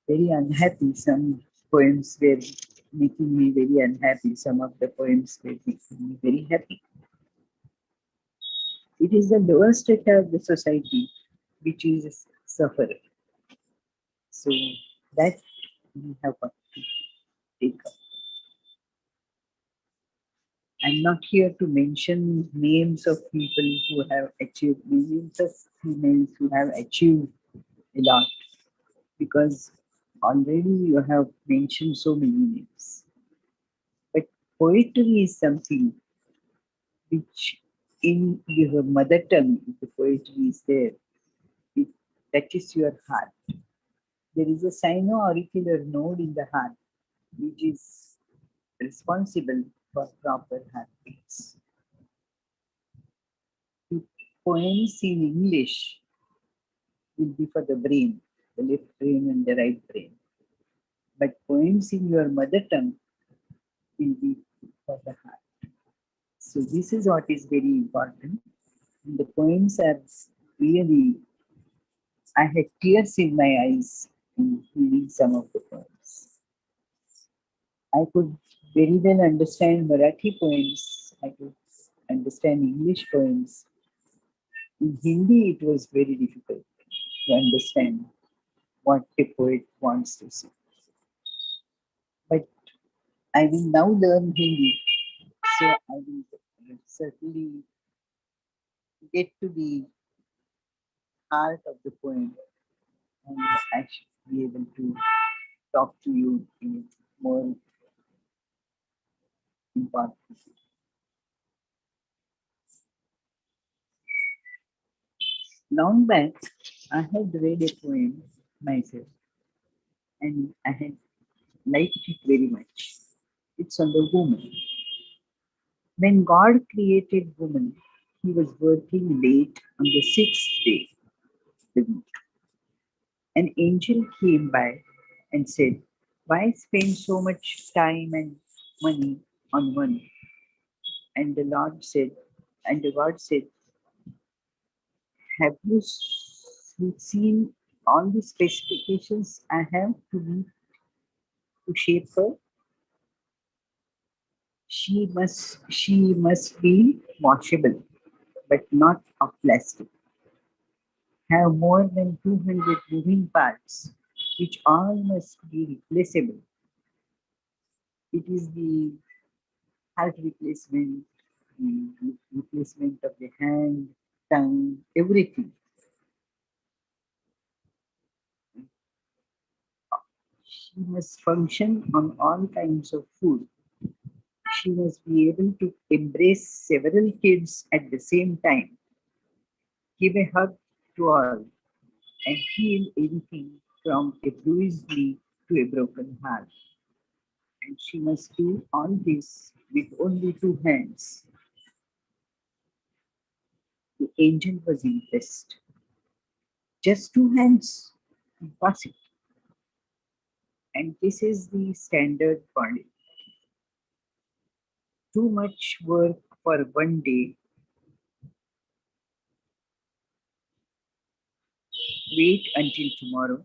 very unhappy. Some poems were making me very unhappy. Some of the poems were making me very happy. It is the lower strata of the society which is sufferer. So that we have got to take up. I'm not here to mention names of people who have achieved, millions of females who have achieved a lot because already you have mentioned so many names. But poetry is something which in your mother tongue, if the poetry is there, it touches your heart. There is a sino-auricular node in the heart which is responsible for proper heartbeats. The poems in English will be for the brain, the left brain and the right brain. But poems in your mother tongue will be for the heart. So this is what is very important. And the poems are really, I had tears in my eyes in reading some of the poems. I could very well understand Marathi poems. I could understand English poems. In Hindi, it was very difficult to understand what a poet wants to say. But I will now learn Hindi, so I will certainly get to the heart of the poem, and I should be able to talk to you in a more important. Long back, I had read a poem myself, and I had liked it very much. It's on the woman. When God created woman, he was working late on the sixth day of the week. An angel came by and said, why spend so much time and money on one? And the Lord said, and the God said, have you seen all the specifications I have to meet to shape her? She must be washable, but not of plastic. Have more than 200 moving parts, which all must be replaceable. It is the heart replacement, the replacement of the hand, tongue, everything. She must function on all kinds of food. She must be able to embrace several kids at the same time, give a hug to all, and heal anything from a bruised knee to a broken heart. And she must do all this with only two hands. The angel was impressed. Just two hands? Impossible. And this is the standard body. Too much work for one day. Wait until tomorrow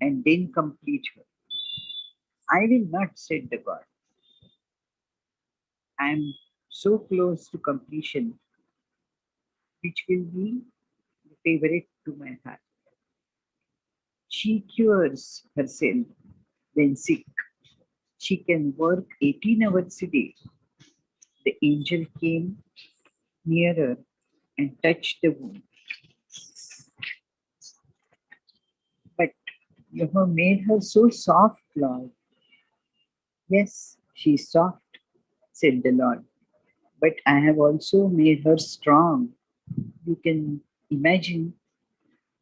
and then complete her. I will not, said the God. I am so close to completion, which will be the favorite to my heart. She cures herself when sick. She can work 18 hours a day. The angel came nearer and touched the wound. But you have made her so soft, Lord. Yes, she is soft, said the Lord. But I have also made her strong. You can imagine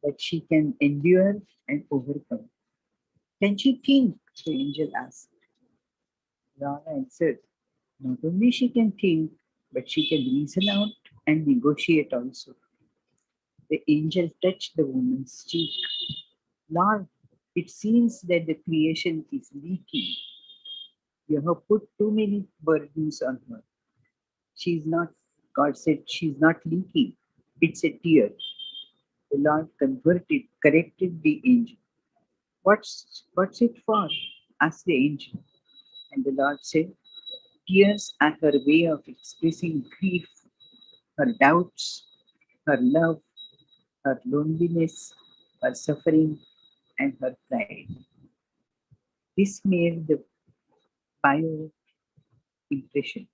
that she can endure and overcome. Can she think? The angel asked. Lord answered, not only she can think, but she can reason out and negotiate also. The angel touched the woman's cheek. Lord, it seems that the creation is leaking. You have put too many burdens on her. She's not, God said, she's not leaking. It's a tear. The Lord corrected the angel. What's it for? Asked the angel. And the Lord said, tears are her way of expressing grief, her doubts, her love, her loneliness, her suffering, and her pride. This made the bio impression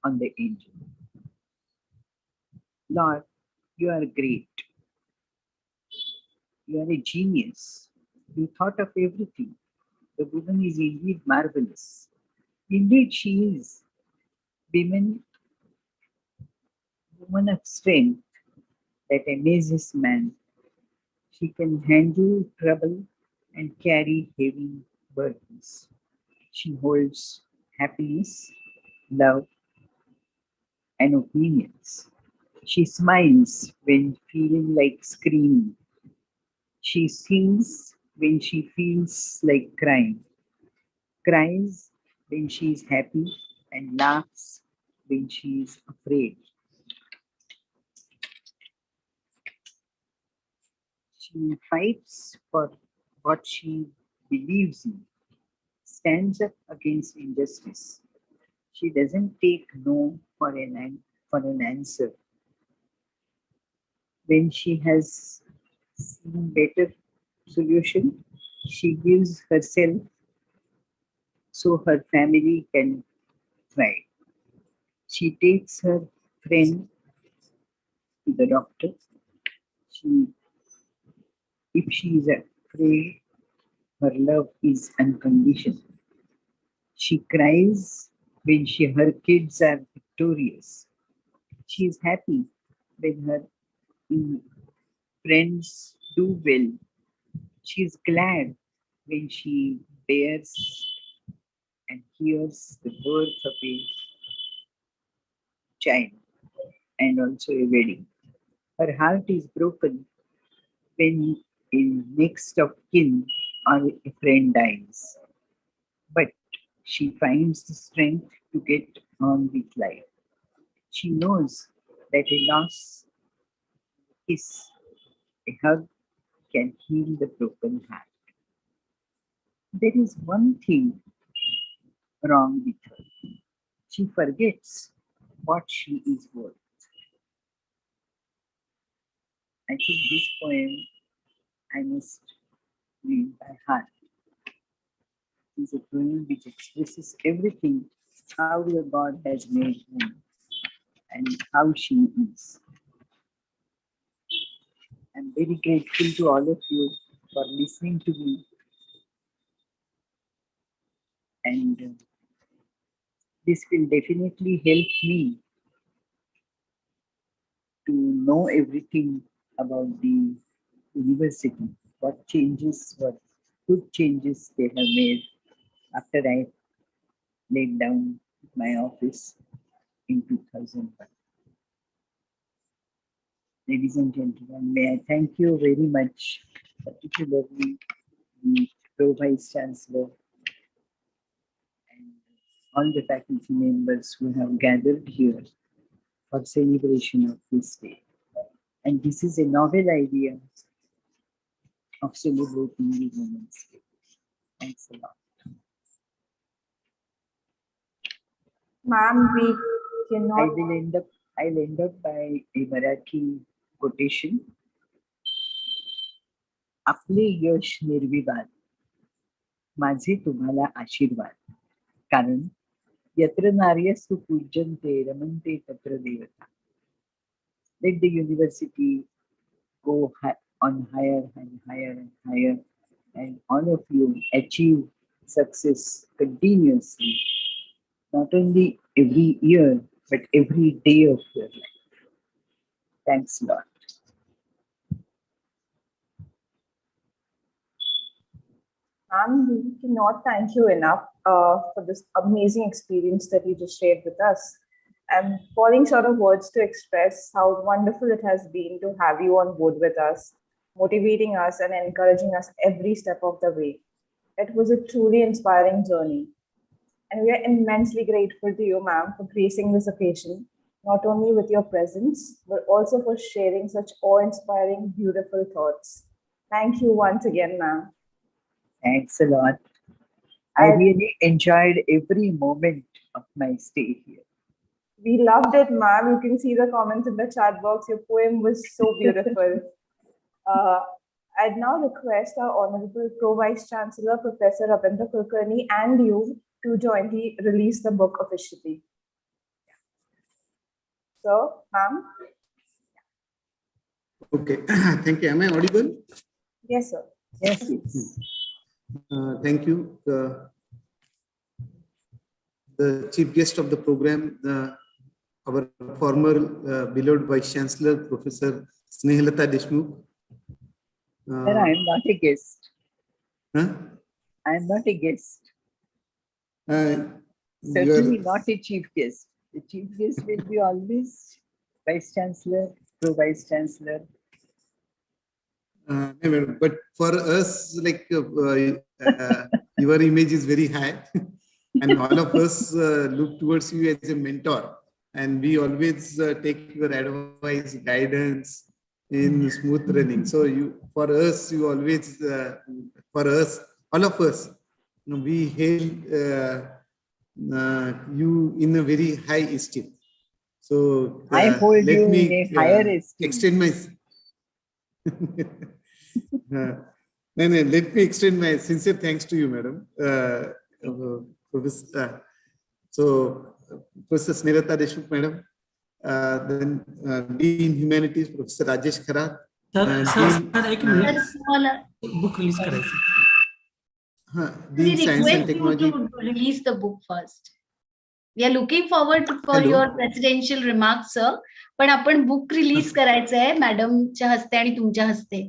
on the angel. Lord, you are great. You are a genius. You thought of everything. The woman is indeed marvelous. Indeed, she is. Women, woman of strength that amazes man. She can handle trouble and carry heavy burdens. She holds happiness, love, and opinions. She smiles when feeling like screaming. She sings when she feels like crying, cries when she is happy, and laughs when she is afraid. She fights for what she believes in, stands up against injustice. She doesn't take no for an answer. When she has seen better solution, she gives herself so her family can thrive. She takes her friend to the doctor. She, if she is afraid, her love is unconditional. She cries when her kids are victorious. She is happy when her mm, friends do well. She is glad when she bears and hears the birth of a child and also a wedding. Her heart is broken when a next of kin or a friend dies, but she finds the strength to get on with life. She knows that a loss, kiss, a hug can heal the broken heart. There is one thing wrong with her. She forgets what she is worth. I think this poem I must read by heart. It is a poem which expresses everything how your God has made woman and how she is. I'm very grateful to all of you for listening to me, and this will definitely help me to know everything about the university, what changes, what good changes they have made after I laid down my office in 2001. Ladies and gentlemen, may I thank you very much, particularly the Pro Vice Chancellor and all the faculty members who have gathered here for celebration of this day. And this is a novel idea of celebrating the Women's Day. Thanks a lot. Ma'am, we I cannot. will end up I'll end up by a Marathi quotation. आपले यश निर्विवाद, माझे तुम्हाला आशीर्वाद. कारण यत्र नार्यस्तु पूज्यन्ते रमन्ते तत्र देवता. Let the university go on higher and higher and higher, and all of you achieve success continuously, not only every year, but every day of your life. Thanks a lot. Ma'am, we cannot thank you enough for this amazing experience that you just shared with us. I'm falling short of words to express how wonderful it has been to have you on board with us, motivating us and encouraging us every step of the way. It was a truly inspiring journey. And we are immensely grateful to you, ma'am, for gracing this occasion, not only with your presence, but also for sharing such awe-inspiring, beautiful thoughts. Thank you once again, ma'am. Thanks a lot. I really enjoyed every moment of my stay here. We loved it, ma'am. You can see the comments in the chat box. Your poem was so beautiful. I'd now request our Honorable Pro Vice Chancellor, Professor Rabindra Kulkarni, and you to jointly release the book officially. So, ma'am? Okay, thank you. Am I audible? Yes, sir. Yes, yes. Thank you. The chief guest of the program, our former beloved Vice Chancellor, Professor Snehalata Deshmukh. Sir, I am not a guest. Huh? I am not a guest. You Certainly are, not a chief guest. The chief guest will be always Vice Chancellor, Pro Vice Chancellor. but for us, like your image is very high, and all of us look towards you as a mentor, and we always take your advice, guidance in smooth running. So for us, you always, for us, all of us, we hail you in a very high esteem. So I hold let you me in a higher esteem. extend my. Let me extend my sincere thanks to you, madam. So Professor Snehata Deshmukh Madam, then Dean Humanities, Professor Rajesh Kharat. Sir एक minute book release करायचं. Dean We Science and request you Technology. to release the book first. We are looking forward for Hello. your presidential remarks, sir. पण आपण book release करायचं आहे मॅडमच्या हस्ते आणि तुमच्या हस्ते.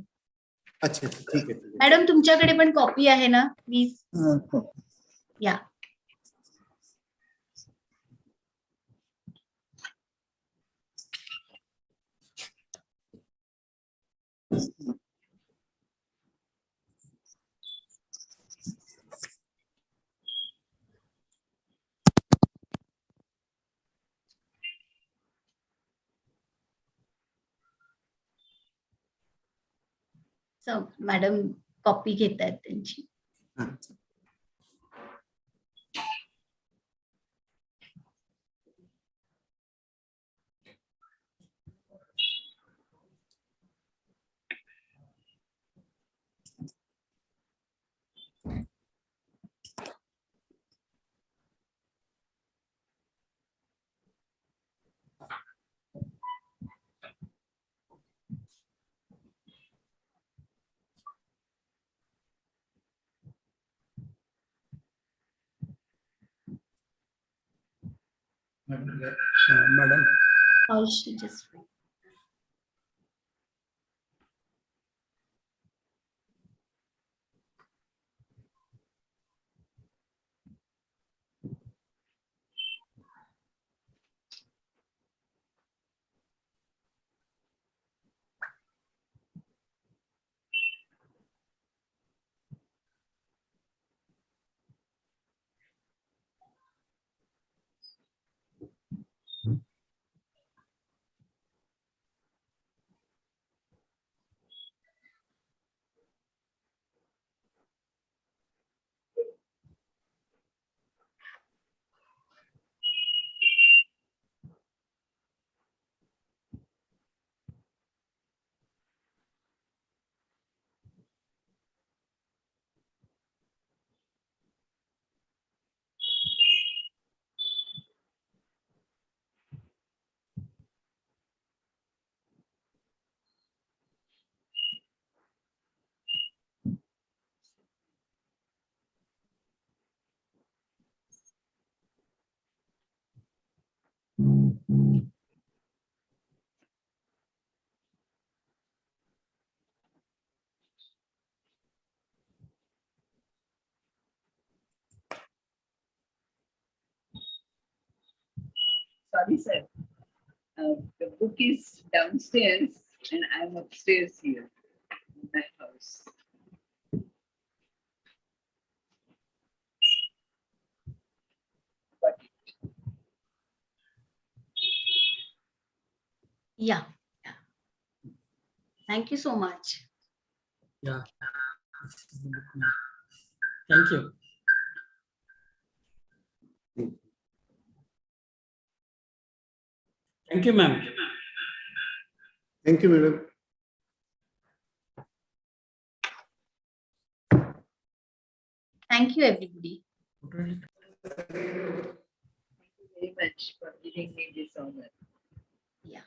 अच्छा ठीक आहे. मॅडम तुमच्याकडे पण कॉपी आहे ना प्लीज. या. मॅडम कॉपी घेत आहेत त्यांची. Madam just Sorry, sir. The book is downstairs and I'm upstairs here in my house. Got it. Yeah. Thank you so much. Yeah. Thank you. Thank you, ma'am. Thank you, madam. Thank you, everybody. Thank you very much for giving me this honor. Yeah.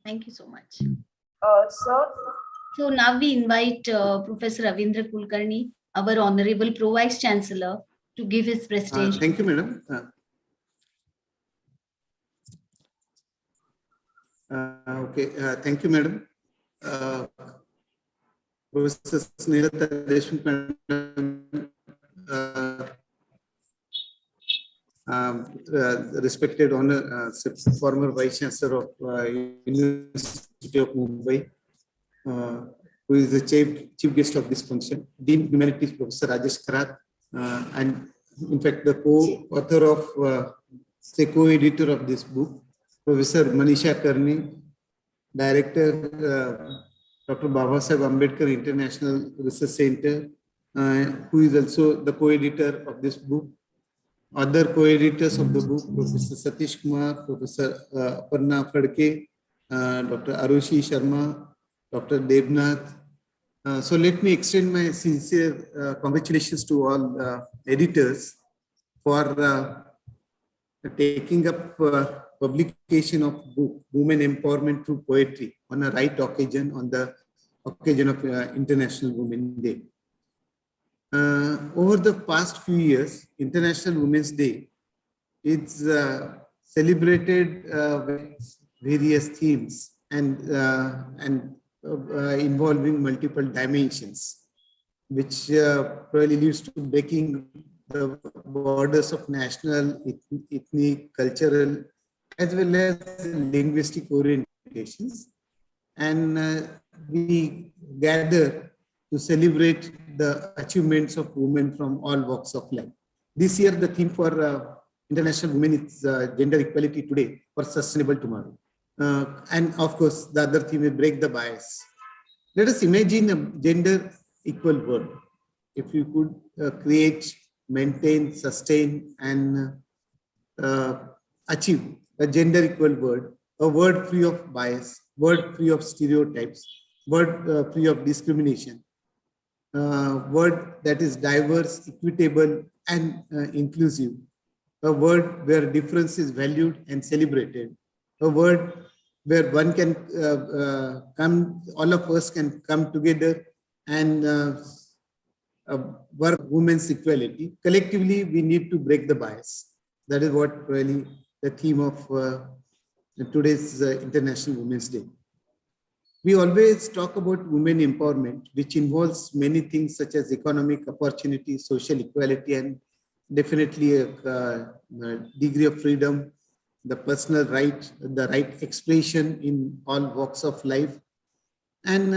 Thank you so much. Sir, So now we invite Professor Ravindra Kulkarni, our Honorable Pro Vice Chancellor, to give his presentation. Thank you, madam. Okay, thank you, madam. Professor Snehata Deshmukh, madam, respected honor, former Vice Chancellor of University of Mumbai, who is the chief guest of this function, Dean Humanities Professor Rajesh Kharat, and in fact the co-author of, co-editor of this book, Professor Manisha Karni, Director, Dr. Babasaheb Ambedkar International Research Center, who is also the co-editor of this book. Other co-editors of the book, Professor Satish Kumar, Professor Aparna Phadke, Dr. Arushi Sharma, Dr. Devnath, So let me extend my sincere congratulations to all editors for taking up publication of book Women Empowerment Through Poetry on a right occasion, on the occasion of International Women's Day. Over the past few years, International Women's Day is celebrated with various themes and involving multiple dimensions, which probably leads to breaking the borders of national, ethnic, cultural, as well as linguistic orientations. And we gather to celebrate the achievements of women from all walks of life. This year, the theme for International Women is Gender Equality Today for Sustainable Tomorrow. And of course, the other theme is Break the Bias. Let us imagine a gender equal world. If you could create, maintain, sustain, and achieve a gender equal world, a world free of bias, world free of stereotypes, world free of discrimination, world that is diverse, equitable, and inclusive, a world where difference is valued and celebrated, a world where one can come, all of us can come together and work women's equality. Collectively, we need to break the bias. That is what really the theme of today's International Women's Day. We always talk about women empowerment, which involves many things such as economic opportunity, social equality, and definitely a degree of freedom, the personal right, the right expression in all walks of life. And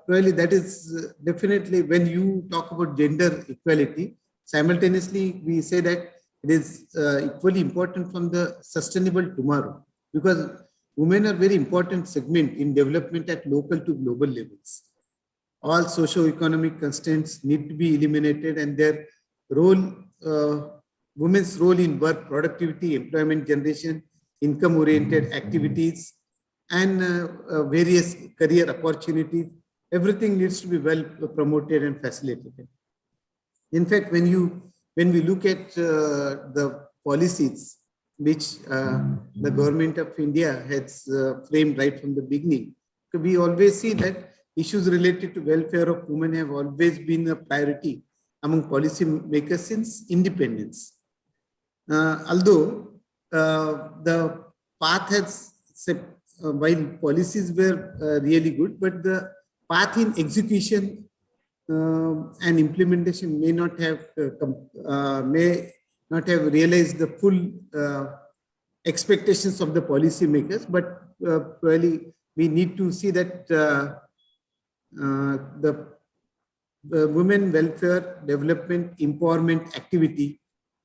really that is definitely, when you talk about gender equality, simultaneously we say that it is equally important from the sustainable tomorrow, because women are very important segment in development at local to global levels. All socio-economic constraints need to be eliminated, and their role, women's role in work, productivity, employment generation, income-oriented activities, and various career opportunities, everything needs to be well promoted and facilitated. In fact, when we look at the policies which the government of India has framed right from the beginning, we always see that issues related to welfare of women have always been a priority among policy makers since independence. Although the path has, while policies were really good, but the path in execution and implementation may not have realized the full expectations of the policy makers. But really, we need to see that the women welfare, development, empowerment activity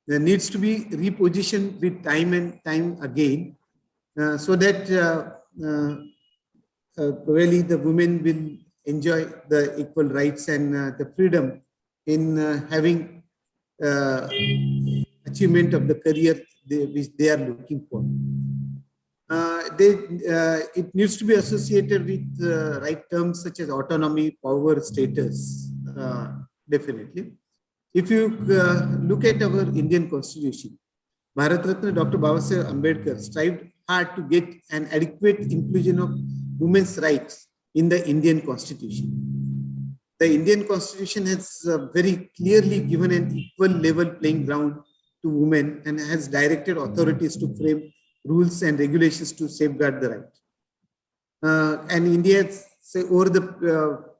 needs to be repositioned with time and time again, so that really the women will enjoy the equal rights and the freedom in having achievement of the career which they are looking for. It needs to be associated with right terms such as autonomy, power, status, definitely. If you look at our Indian Constitution, Bharat Ratna Dr. Babasaheb Ambedkar strived hard to get an adequate inclusion of women's rights in the Indian Constitution. The Indian Constitution has very clearly given an equal level playing ground to women and has directed authorities to frame rules and regulations to safeguard the right. And India, over the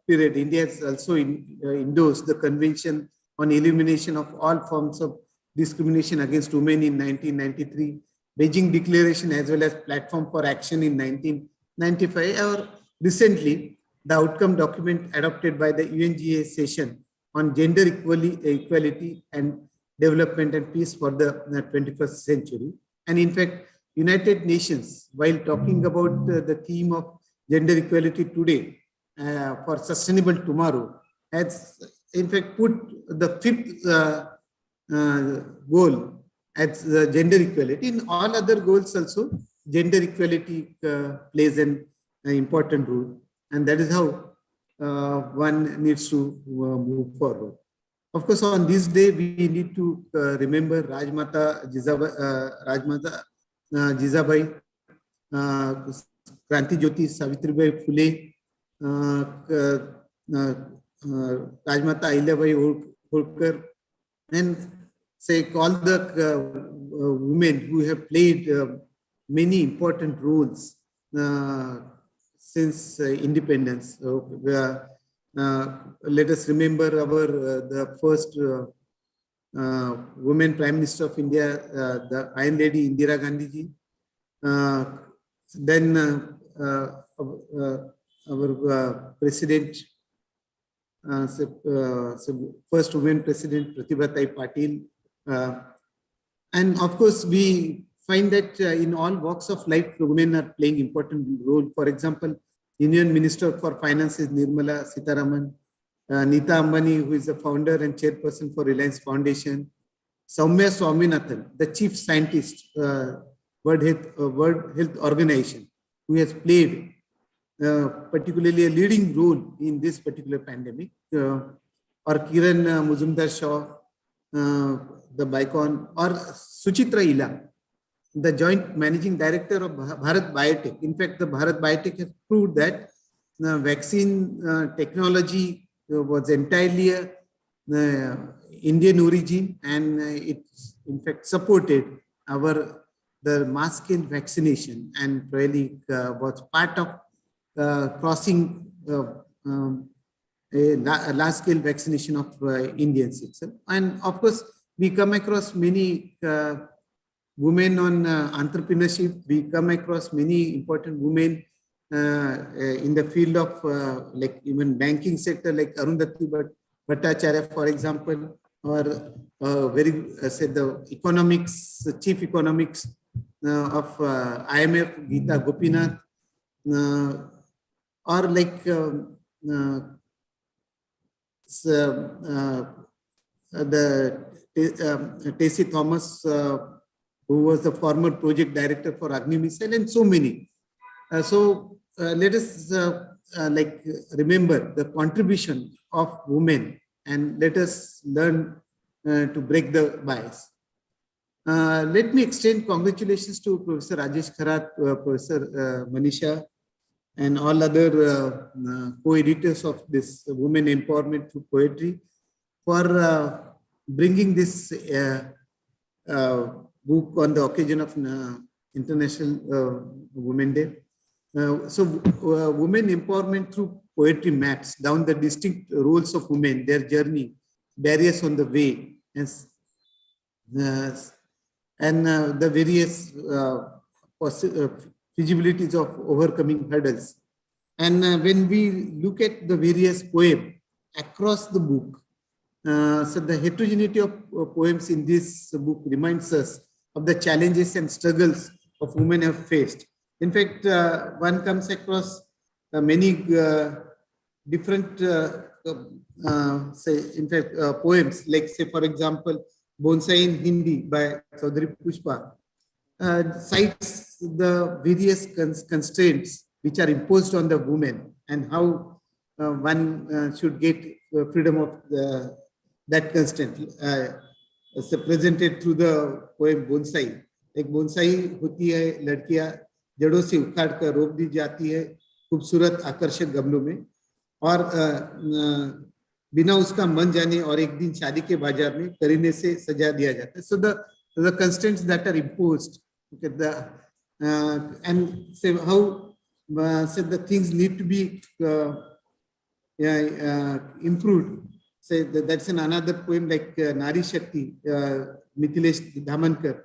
period, India has also endorsed the Convention on Elimination of All Forms of Discrimination against Women in 1993, Beijing Declaration as well as Platform for Action in 1995, or recently the outcome document adopted by the UNGA session on gender equality and development and peace for the 21st century. And in fact, United Nations, while talking about the theme of gender equality today for sustainable tomorrow, has in fact put the fifth goal as gender equality. In all other goals also, gender equality plays an important role. And that is how one needs to move forward. Of course, on this day, we need to remember Rajmata Jizabai, Kranti Jyoti Savitribai Phule, Rajmata Ahilyabai Holkar, and say all the women who have played many important roles since independence. So, let us remember our the first women Prime Minister of India, the Iron Lady Indira Gandhi ji. Then our President, first women President Pratibha Tai Patil. And of course, we find that in all walks of life, women are playing important role. For example, Union Minister for Finance is Nirmala Sitharaman, Nita Ambani, who is the founder and chairperson for Reliance Foundation, Soumya Swaminathan, the chief scientist, World Health Organization, who has played particularly a leading role in this particular pandemic, or Kiran Muzumdar-Shaw, the Bicon, or Suchitra Ila, the joint managing director of Bharat Biotech. In fact, the Bharat Biotech has proved that vaccine technology was entirely Indian origin, and it in fact supported the mass scale vaccination, and really was part of crossing a large scale vaccination of Indians itself. And of course, we come across many women on entrepreneurship. We come across many important women in the field of like even banking sector, like Arundhati Bhattacharya, for example, or said the economics, chief economics of IMF, Geeta Gopinath, or like Tacey Thomas, who was the former project director for Agni Missile, and so many. So let us like remember the contribution of women, and let us learn to break the bias. Let me extend congratulations to Professor Rajesh Kharat, Professor Manisha, and all other co-editors of this Women Empowerment Through Poetry for bringing this book on the occasion of International Women Day. So Women Empowerment Through Poetry maps down the distinct roles of women, their journey, barriers on the way, and the various feasibilities of overcoming hurdles. And when we look at the various poems across the book, so the heterogeneity of poems in this book reminds us of the challenges and struggles of women have faced. In fact, one comes across many different, say, in fact, poems, like say, for example, Bonsai in Hindi by Chaudhary Pushpa, cites the various constraints which are imposed on the woman, and how one should get freedom of that constraint. Presented through the poem Bonsai. एक bonsai होती है लड़कियां जड़ों से उखाड़ कर रोप दी जाती है खूबसूरत आकर्षक गमलों में, और बिना उसका मन जाने और एक दिन शादी के बाजार में करीने से सजा दिया जाता है. So the constraints that are imposed, okay, and say how say the things need to be improved. Say that's in another poem like Nari Shakti, Mithilesh Dhamankar.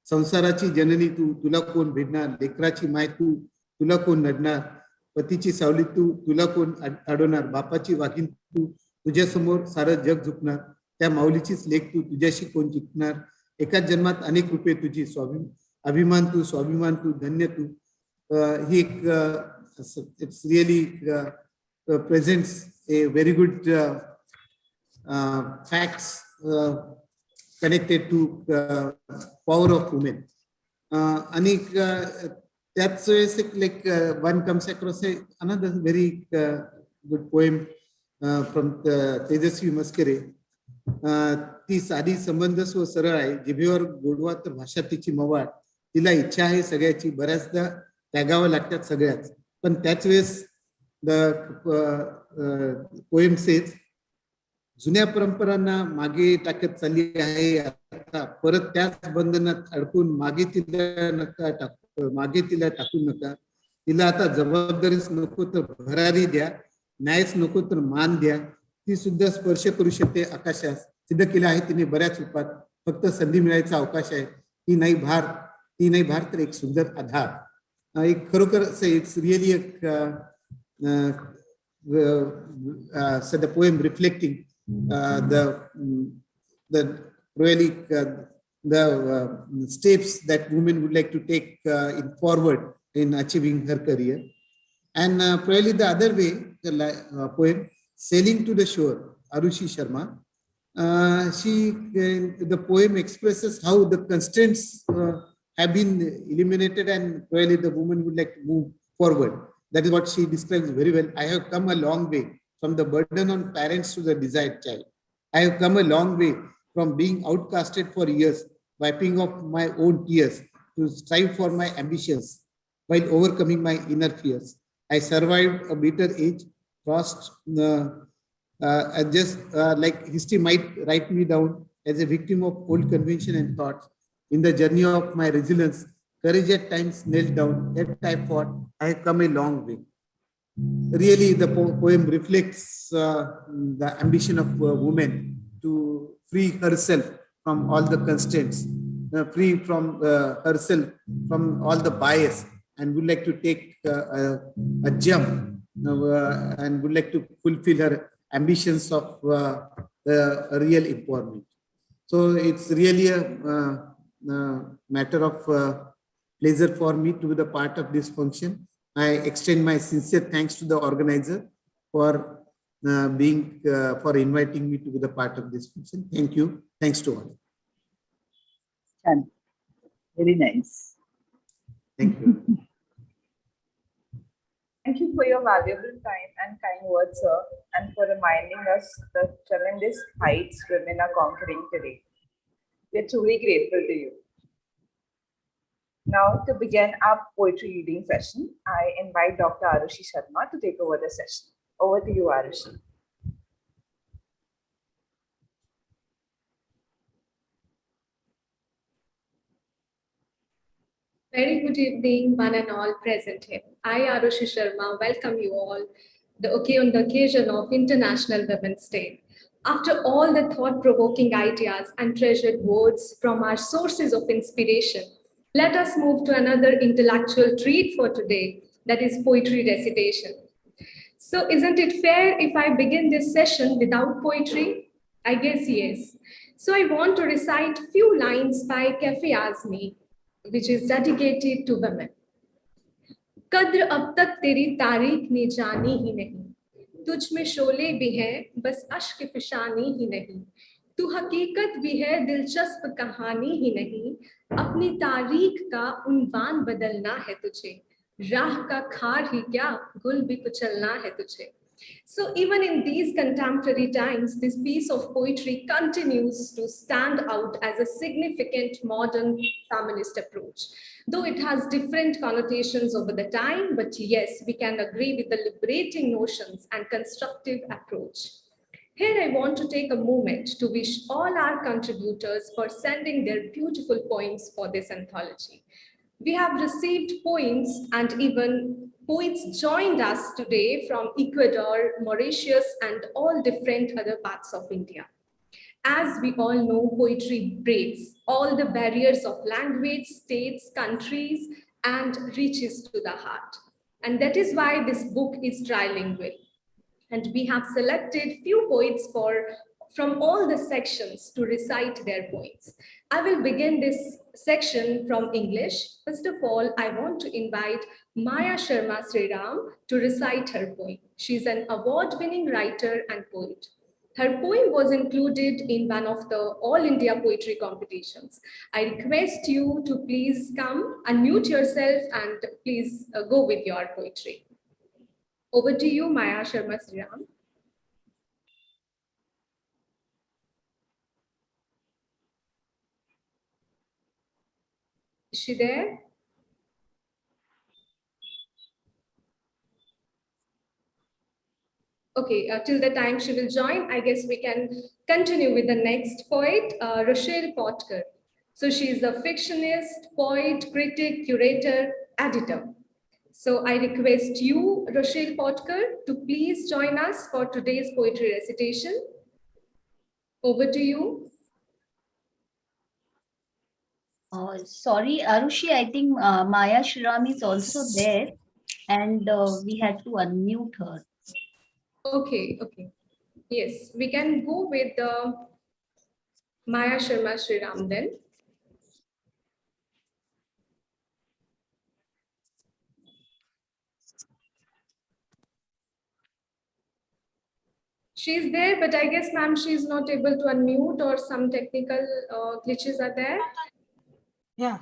संसाराची जननी तू तुला कोण भेटणार, लेकराची माय तू तुला कोण नडणार, पतीची सावली तू तुला कोण अडवणार, बापाची वाघीण तू तुझ्या समोर सारं जग झुकणार, त्या माऊलीचीच लेख तू तुझ्याशी कोण जिंकणार, एकाच जन्मात अनेक रूपे तुझी, अभिमान तू स्वाभिमान तू धन्य तू. ही एक it's really presents a very good facts connected to power of women. And that's like one comes across another very good poem from Tejasvi Maskere. ती साधी संबंधस्व सरळ आहे, जिभेवर गोडवा तर भाषा तिची मवाळ, तिला इच्छा आहे सगळ्याची, बऱ्याचदा त्यागावं लागतात सगळ्याच, पण त्याच वेळेस द पोएम सेज, जुन्या परंपरांना मागे टाकत चालली आहे आता, परत त्याच बंधनात अडकून मागे तिला टाकू नका, तिला आता जबाबदारीच नको तर भरारी द्या, न्यायच नको तर मान द्या, ती सुद्धा स्पर्श करू शकते आकाशास, सिद्ध केलं आहे तिने बऱ्याच रूपात, फक्त संधी मिळायचा अवकाश आहे, ती नाही भार तर एक सुंदर आधार. एक खरोखर इट्स रिअली एक the poem reflecting the really the steps that women would like to take in forward in achieving her career. And probably the other way, the poem Sailing to the Shore, Arushi Sharma, the poem expresses how the constraints have been eliminated and probably the woman would like to move forward. That is what she describes very well. I have come a long way from the burden on parents to the desired child. I have come a long way from being outcasted for years, wiping off my own tears to strive for my ambitions while overcoming my inner fears. I survived a bitter age, crossed just like history might write me down as a victim of old convention and thoughts. In the journey of my resilience, courage at times knelt down, yet I fought. I have come a long way. Really, the poem reflects the ambition of a woman to free herself from all the constraints, free from herself from all the bias, and would like to take a jump and would like to fulfill her ambitions of a real empowerment. So it's really a matter of pleasure for me to be the part of this function. I extend my sincere thanks to the organizer for for inviting me to be the part of this function. Thank you. Thanks to all. Very nice. Thank you. Thank you for your valuable time and kind words, sir, and for reminding us the tremendous heights women are conquering today. We are truly grateful to you. Now, to begin our poetry reading session, I invite Dr. Arushi Sharma to take over the session. Over to you, Arushi. Very good evening, one and all present here. I, Arushi Sharma, welcome you all on the occasion of International Women's Day. After all the thought-provoking ideas and treasured words from our sources of inspiration, let us move to another intellectual treat for today, that is poetry recitation. So isn't it fair if I begin this session without poetry? I guess yes. So I want to recite few lines by Cafe Azmi, which is dedicated to women. कद्र अब तक तेरी तारीख ने जानी ही नहीं, तुझ में शोले भी हैं बस अश्क फिशानी ही नहीं, तू हकीकत भी है दिलचस्प कहानी ही नहीं, अपनी तारीख का उन्वान बदलना है तुझे, राह का खार ही क्या गुल भी कुचलना है तुझे. So even in these contemporary times, this piece of poetry continues to stand out as a significant modern feminist approach. Though it has different connotations over the time, but yes, we can agree with the liberating notions and constructive approach. Here I want to take a moment to wish all our contributors for sending their beautiful poems for this anthology. We have received poems and even poets joined us today from Ecuador, Mauritius, and all different other parts of India. As we all know, poetry breaks all the barriers of language, states, countries, and reaches to the heart. And that is why this book is trilingual. And we have selected few poets from all the sections to recite their poems. I will begin this section from English. First of all, I want to invite Maya Sharma Sriram to recite her poem. She's an award-winning writer and poet. Her poem was included in one of the All India Poetry competitions. I request you to please come, unmute yourself, and please go with your poetry. Over to you, Maya Sharma Sriram. Is she there? Okay, till the time she will join, I guess we can continue with the next poet, Rochelle Portugal. So she is a fictionist, poet, critic, curator, editor. So I request you, Rochelle Portugal, to please join us for today's poetry recitation. Over to you. Sorry, Arushi, I think Maya Shriram is also there, and we had to unmute her. Okay, okay. Yes, we can go with Maya Sharma Sriram then. She's there, but I guess, ma'am, she's not able to unmute or some technical glitches are there. Yeah.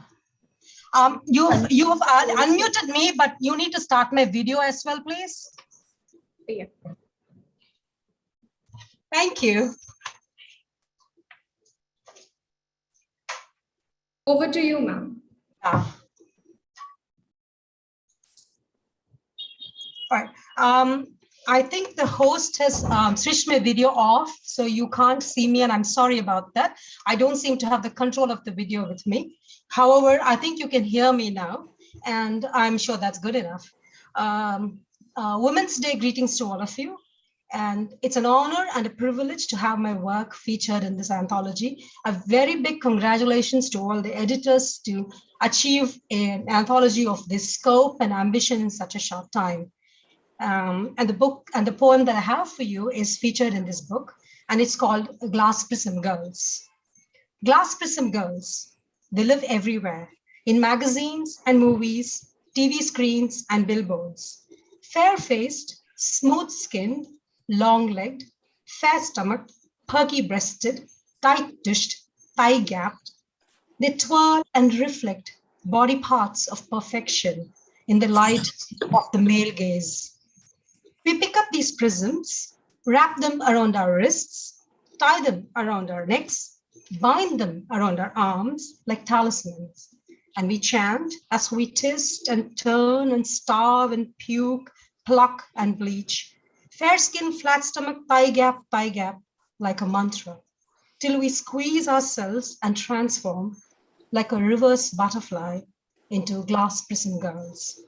You've unmuted me, but you need to start my video as well, please. Yeah. Thank you. Over to you, ma'am. All right. I think the host has switched my video off, so you can't see me, and I'm sorry about that. I don't seem to have the control of the video with me. However, I think you can hear me now, and I'm sure that's good enough. Women's Day greetings to all of you. And it's an honor and a privilege to have my work featured in this anthology. A very big congratulations to all the editors to achieve an anthology of this scope and ambition in such a short time. And the book and the poem that I have for you is featured in this book, and it's called Glass Prism Girls. Glass Prism Girls, they live everywhere, in magazines and movies, TV screens and billboards. Fair-faced, smooth-skinned, long-legged, fair-stomached, perky-breasted, tight-dished, thigh-gapped. They twirl and reflect body parts of perfection in the light of the male gaze. We pick up these prisms, wrap them around our wrists, tie them around our necks, bind them around our arms like talismans, and we chant as we twist and turn and starve and puke, pluck and bleach. Fair skin, flat stomach, thigh gap, like a mantra, till we squeeze ourselves and transform like a reverse butterfly into glass prism girls.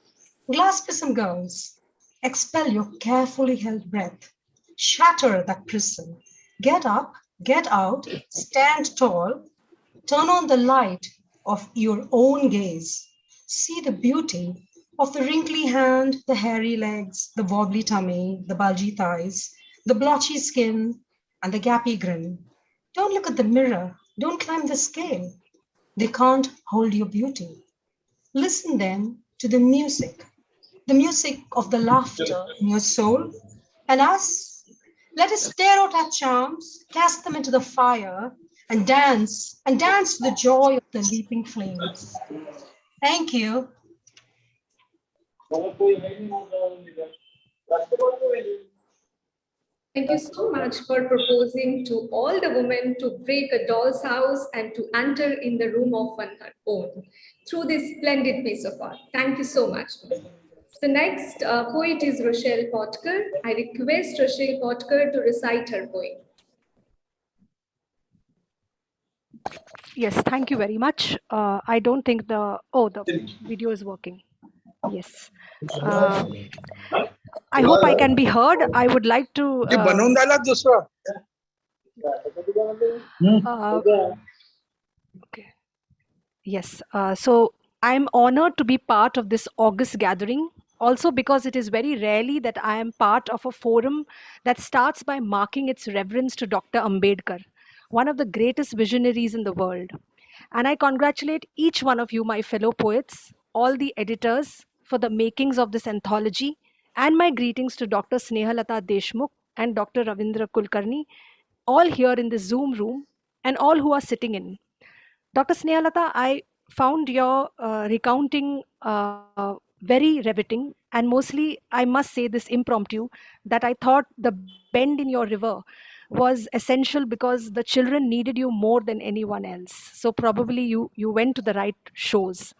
Glass prism girls, expel your carefully held breath, shatter that prism, get up, get out, stand tall, turn on the light of your own gaze, see the beauty of the wrinkly hand, the hairy legs, the wobbly tummy, the bulgy thighs, the blotchy skin, and the gappy grin. Don't look at the mirror. Don't climb the scale. They can't hold your beauty. Listen then to the music of the laughter in your soul, and us. Let us stare out our charms, cast them into the fire, and dance to the joy of the leaping flames. Thank you. Thank you so much for proposing to all the women to break a doll's house and to enter in the room of one her own through this splendid piece of art. Thank you so much. The next poet is Rochelle Portugal. I request Rochelle Portugal to recite her poem. Yes, thank you very much. I don't think the video is working. Yes. I hope I can be heard. I would like to. Okay. Yes. So I'm honored to be part of this August gathering. Also, because it is very rarely that I am part of a forum that starts by marking its reverence to Dr. Ambedkar, one of the greatest visionaries in the world. And I congratulate each one of you, my fellow poets, all the editors, for the makings of this anthology, and my greetings to Dr. Snehalata Deshmukh and Dr. Ravindra Kulkarni, all here in the Zoom room, and all who are sitting in. Dr. Snehalata, I found your recounting very riveting, and mostly, I must say this impromptu, that I thought the bend in your river was essential because the children needed you more than anyone else. So probably you went to the right shows.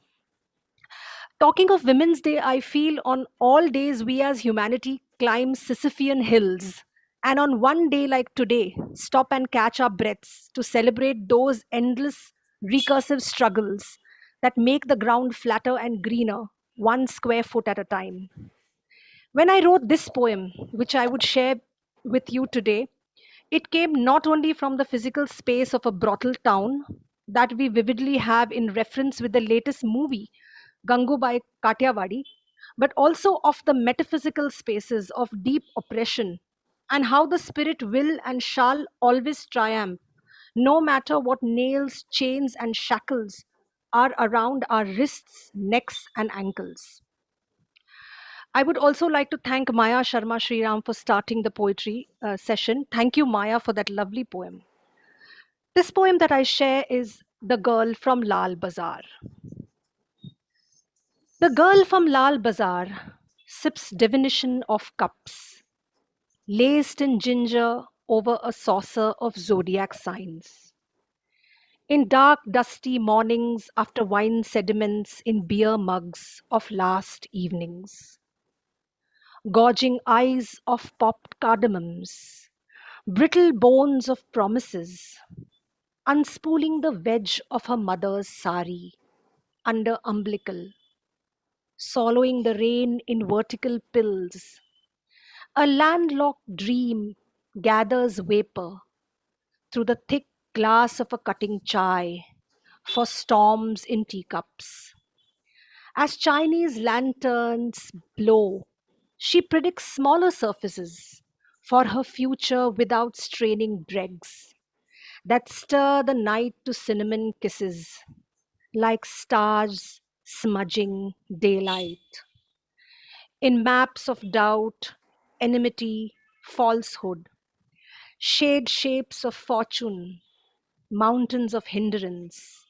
Talking of Women's Day, I feel on all days we as humanity climb Sisyphean hills. And on one day like today, stop and catch our breaths to celebrate those endless recursive struggles that make the ground flatter and greener, 1 square foot at a time. When I wrote this poem, which I would share with you today, it came not only from the physical space of a brothel town that we vividly have in reference with the latest movie, Gangubai Kathiawadi, but also of the metaphysical spaces of deep oppression and how the spirit will and shall always triumph, no matter what nails, chains, and shackles are around our wrists, necks, and ankles. I would also like to thank Maya Sharma Sriram for starting the poetry session. Thank you, Maya, for that lovely poem. This poem that I share is The Girl from Lal Bazaar. The girl from Lal Bazaar sips divination of cups, laced in ginger over a saucer of zodiac signs. In dark, dusty mornings after wine sediments in beer mugs of last evenings. Gorging eyes of popped cardamoms, brittle bones of promises, unspooling the wedge of her mother's sari under umbilical, swallowing the rain in vertical pills. A landlocked dream gathers vapor through the thick glass of a cutting chai for storms in teacups. As Chinese lanterns blow, she predicts smaller surfaces for her future without straining dregs that stir the night to cinnamon kisses like stars smudging daylight. In maps of doubt, enmity, falsehood, shade shapes of fortune, mountains of hindrance,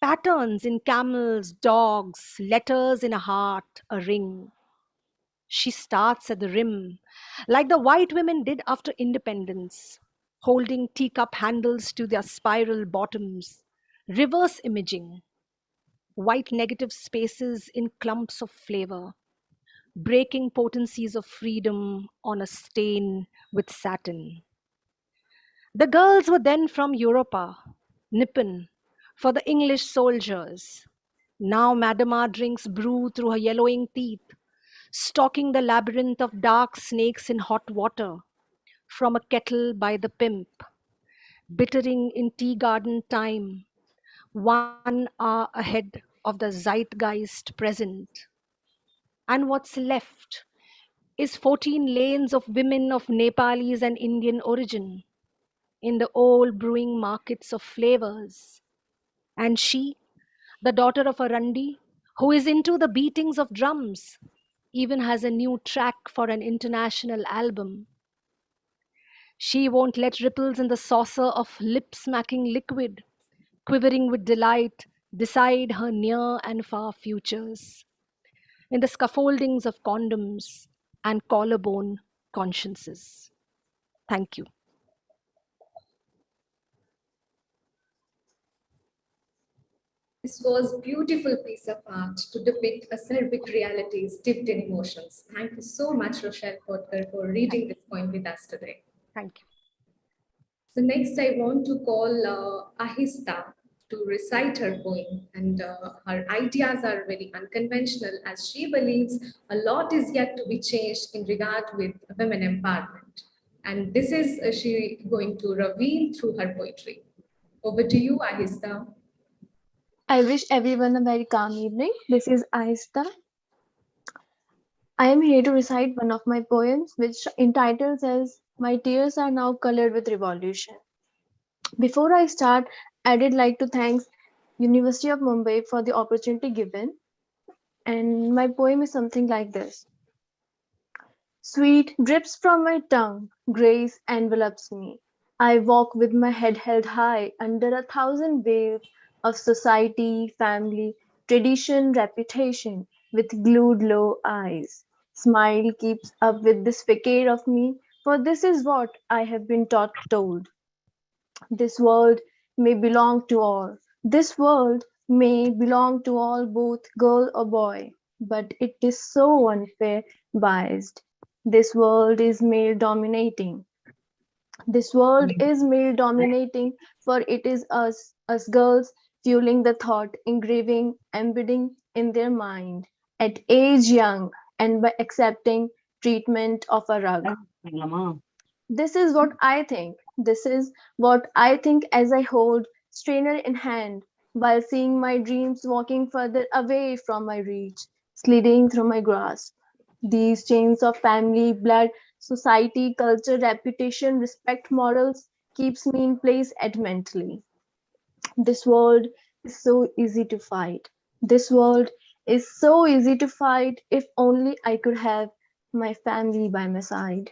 patterns in camels, dogs, letters in a heart, a ring. She starts at the rim, like the white women did after independence, holding teacup handles to their spiral bottoms, reverse imaging, white negative spaces in clumps of flavor, breaking potencies of freedom on a stain with satin. The girls were then from Europa, Nippon, for the English soldiers. Now Madama drinks brew through her yellowing teeth, stalking the labyrinth of dark snakes in hot water from a kettle by the pimp, bittering in tea garden time, 1 hour ahead of the zeitgeist present. And what's left is 14 lanes of women of Nepalese and Indian origin in the old brewing markets of flavors. And she, the daughter of a Randi, who is into the beatings of drums, even has a new track for an international album. She won't let ripples in the saucer of lip smacking liquid, quivering with delight, decide her near and far futures in the scaffoldings of condoms and collarbone consciences. Thank you. This was a beautiful piece of art to depict acerbic realities dipped in emotions. Thank you so much, Rochelle Portugal, for reading this poem with us today. Thank you. So next, I want to call Ahista to recite her poem, and her ideas are very unconventional as she believes a lot is yet to be changed in regard with women empowerment. And this is she going to reveal through her poetry. Over to you, Ahista. I wish everyone a very calm evening. This is Aista. I am here to recite one of my poems, which entitled as My Tears Are Now Colored with Revolution. Before I start, I would like to thank University of Mumbai for the opportunity given. And my poem is something like this. Sweet drips from my tongue, grace envelops me. I walk with my head held high under 1,000 veils of society, family, tradition, reputation. with glued low eyes. Smile keeps up with this facade of me, for this is what I have been told. This world may belong to all. This world may belong to all, both girl or boy, but it is so unfair, biased. This world is male dominating. This world is male dominating, for it is us girls, fueling the thought, engraving, embedding in their mind at age young, and by accepting treatment of a rug. This is what I think. This is what I think as I hold strainer in hand while seeing my dreams walking further away from my reach, sliding through my grasp. These chains of family, blood, society, culture, reputation, respect, morals keeps me in place adamantly. This world is so easy to fight. This world is so easy to fight if only I could have my family by my side.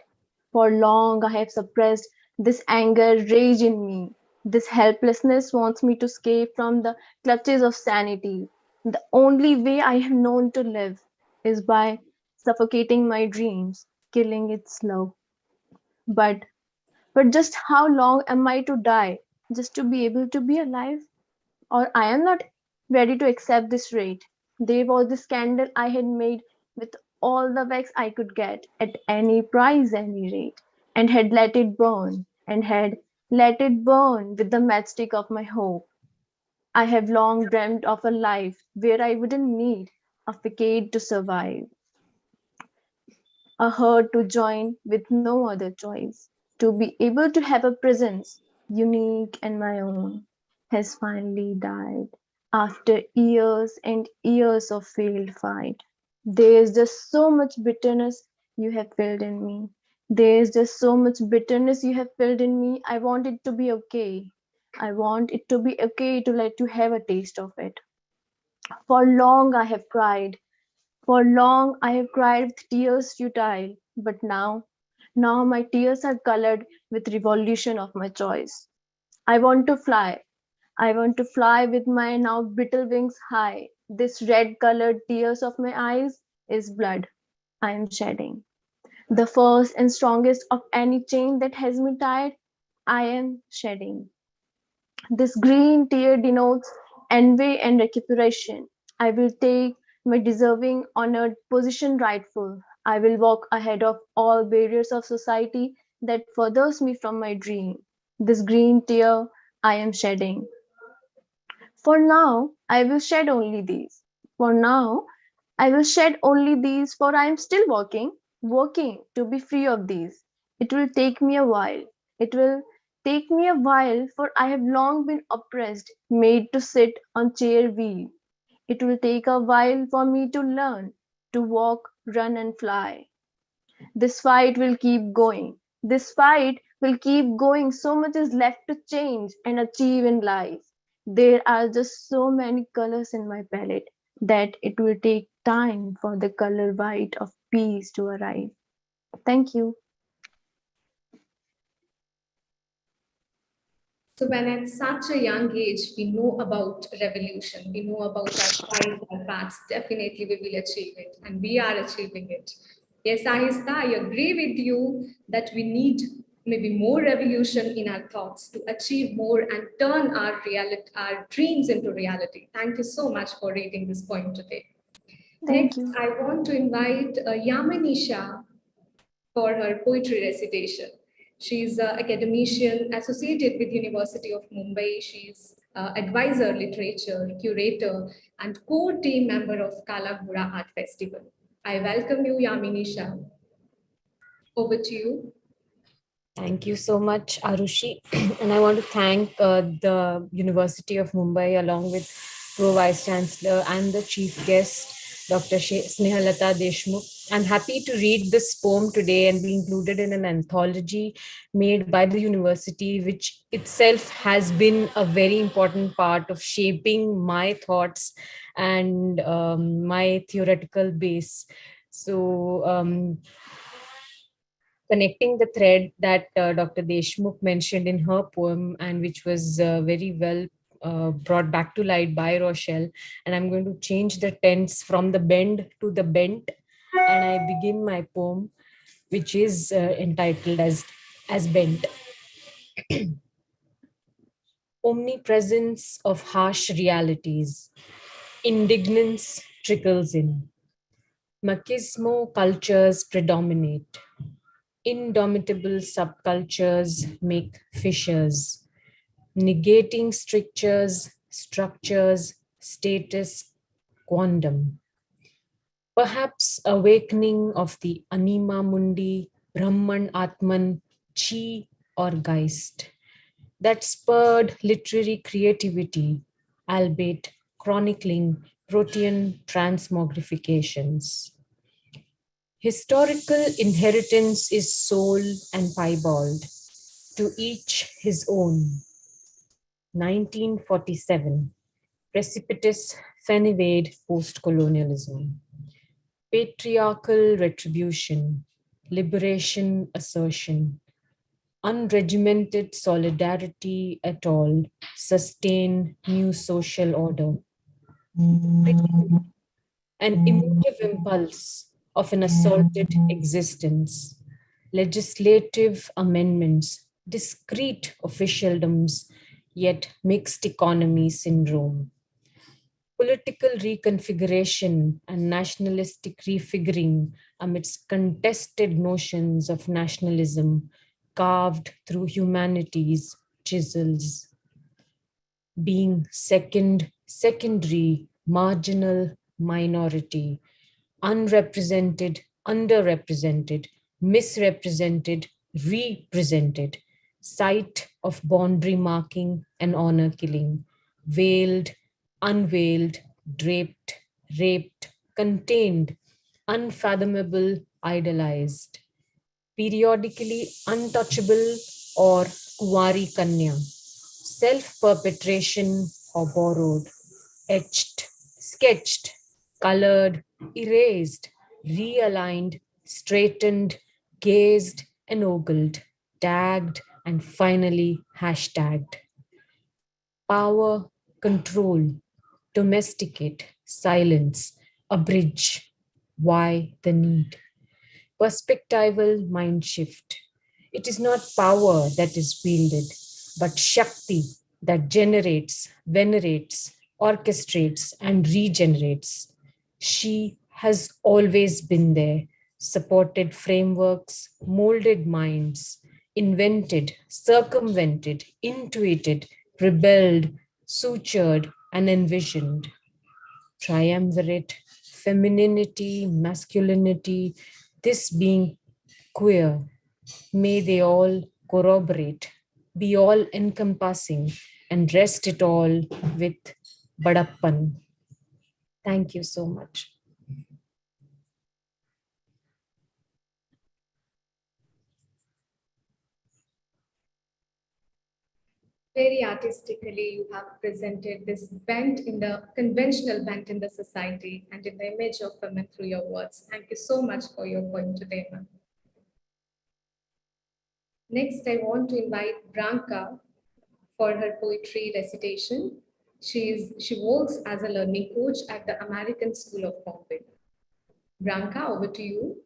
For long I have suppressed this anger, rage in me. This helplessness wants me to escape from the clutches of sanity. The only way I have known to live is by suffocating my dreams, killing it slow. But but just how long am I to die just to be able to be alive? Or I am not ready to accept this rate. There was this candle I had made with all the wax I could get at any price, any rate, and had let it burn, and had let it burn with the matchstick of my hope. I have long dreamt of a life where I wouldn't need a facade to survive, a herd to join with no other choice, to be able to have a presence unique and my own, has finally died after years and years of failed fight. There's just so much bitterness you have filled in me. There's just so much bitterness you have filled in me. I want it to be okay. I want it to be okay to let you have a taste of it. For long I have cried, for long I have cried with tears futile, but now my tears are colored with revolution of my choice. I want to fly. I want to fly with my now brittle wings high. This red colored tears of my eyes is blood I am shedding. The first and strongest of any chain that has me tied, I am shedding. This green tear denotes envy and recuperation. I will take my deserving, honored position rightful. I will walk ahead of all barriers of society that furthers me from my dream. This green tear I am shedding. For now, I will shed only these. For now, I will shed only these, for I am still working to be free of these. It will take me a while. It will take me a while, for I have long been oppressed, made to sit on chair wheel. It will take a while for me to learn to walk, run, and fly. This fight will keep going. This fight will keep going. So much is left to change and achieve in life. There are just so many colors in my palette that it will take time for the color white of peace to arrive. Thank you. So when at such a young age we know about revolution, we know about our fight, our paths, definitely we will achieve it, and we are achieving it. Yes, Ahista, I agree with you that we need maybe more revolution in our thoughts to achieve more and turn our reality, our dreams into reality. Thank you so much for reading this point today. Thank Next, you. I want to invite Yamanisha for her poetry recitation. She's an academician associated with University of Mumbai. She's advisor literature, curator, and core team member of Kala Ghoda Art Festival. I welcome you, Yaminisha. Over to you. Thank you so much, Arushi. And I want to thank the University of Mumbai, along with Pro Vice Chancellor and the Chief Guest, Dr. Snehalata Deshmukh. I'm happy to read this poem today and be included in an anthology made by the university, which itself has been a very important part of shaping my thoughts and my theoretical base. So, connecting the thread that Dr. Deshmukh mentioned in her poem, and which was very well brought back to light by Rochelle. And I'm going to change the tense from the bend to the bent. And I begin my poem, which is entitled as Bent. Omnipresence of harsh realities. Indignance trickles in. Machismo cultures predominate. Indomitable subcultures make fissures, negating structures, status, quantum. Perhaps awakening of the Anima Mundi, Brahman Atman, Chi or Geist that spurred literary creativity, albeit chronicling protean transmogrifications. Historical inheritance is soul and piebald, to each his own. 1947, precipitous Fenivade post-colonialism. Patriarchal retribution, liberation assertion, unregimented solidarity at all sustain new social order. An emotive impulse of an assaulted existence, legislative amendments, discrete officialdoms, yet mixed economy syndrome. Political reconfiguration and nationalistic refiguring amidst contested notions of nationalism carved through humanity's chisels. Being secondary, marginal, minority, unrepresented, underrepresented, misrepresented, represented, site of boundary marking and honor killing, veiled, unveiled, draped, raped, contained, unfathomable, idolized, periodically untouchable or kuwari kanya, self-perpetration or borrowed, etched, sketched, colored, erased, realigned, straightened, gazed and ogled, tagged, and finally hashtagged. Power, control, domesticate, silence, abridge. Why the need? Perspectival mind shift. It is not power that is wielded, but Shakti that generates, venerates, orchestrates, and regenerates. She has always been there, supported frameworks, molded minds, invented, circumvented, intuited, rebelled, sutured, and envisioned. Triumvirate, femininity, masculinity, this being queer, may they all corroborate, be all encompassing, and rest it all with Badappan. Thank you so much. Very artistically, you have presented this bent in the conventional bent in the society and in the image of women through your words. Thank you so much for your poem today, ma'am. Next, I want to invite Branka for her poetry recitation. She works as a learning coach at the American School of Bombay. Branka, over to you.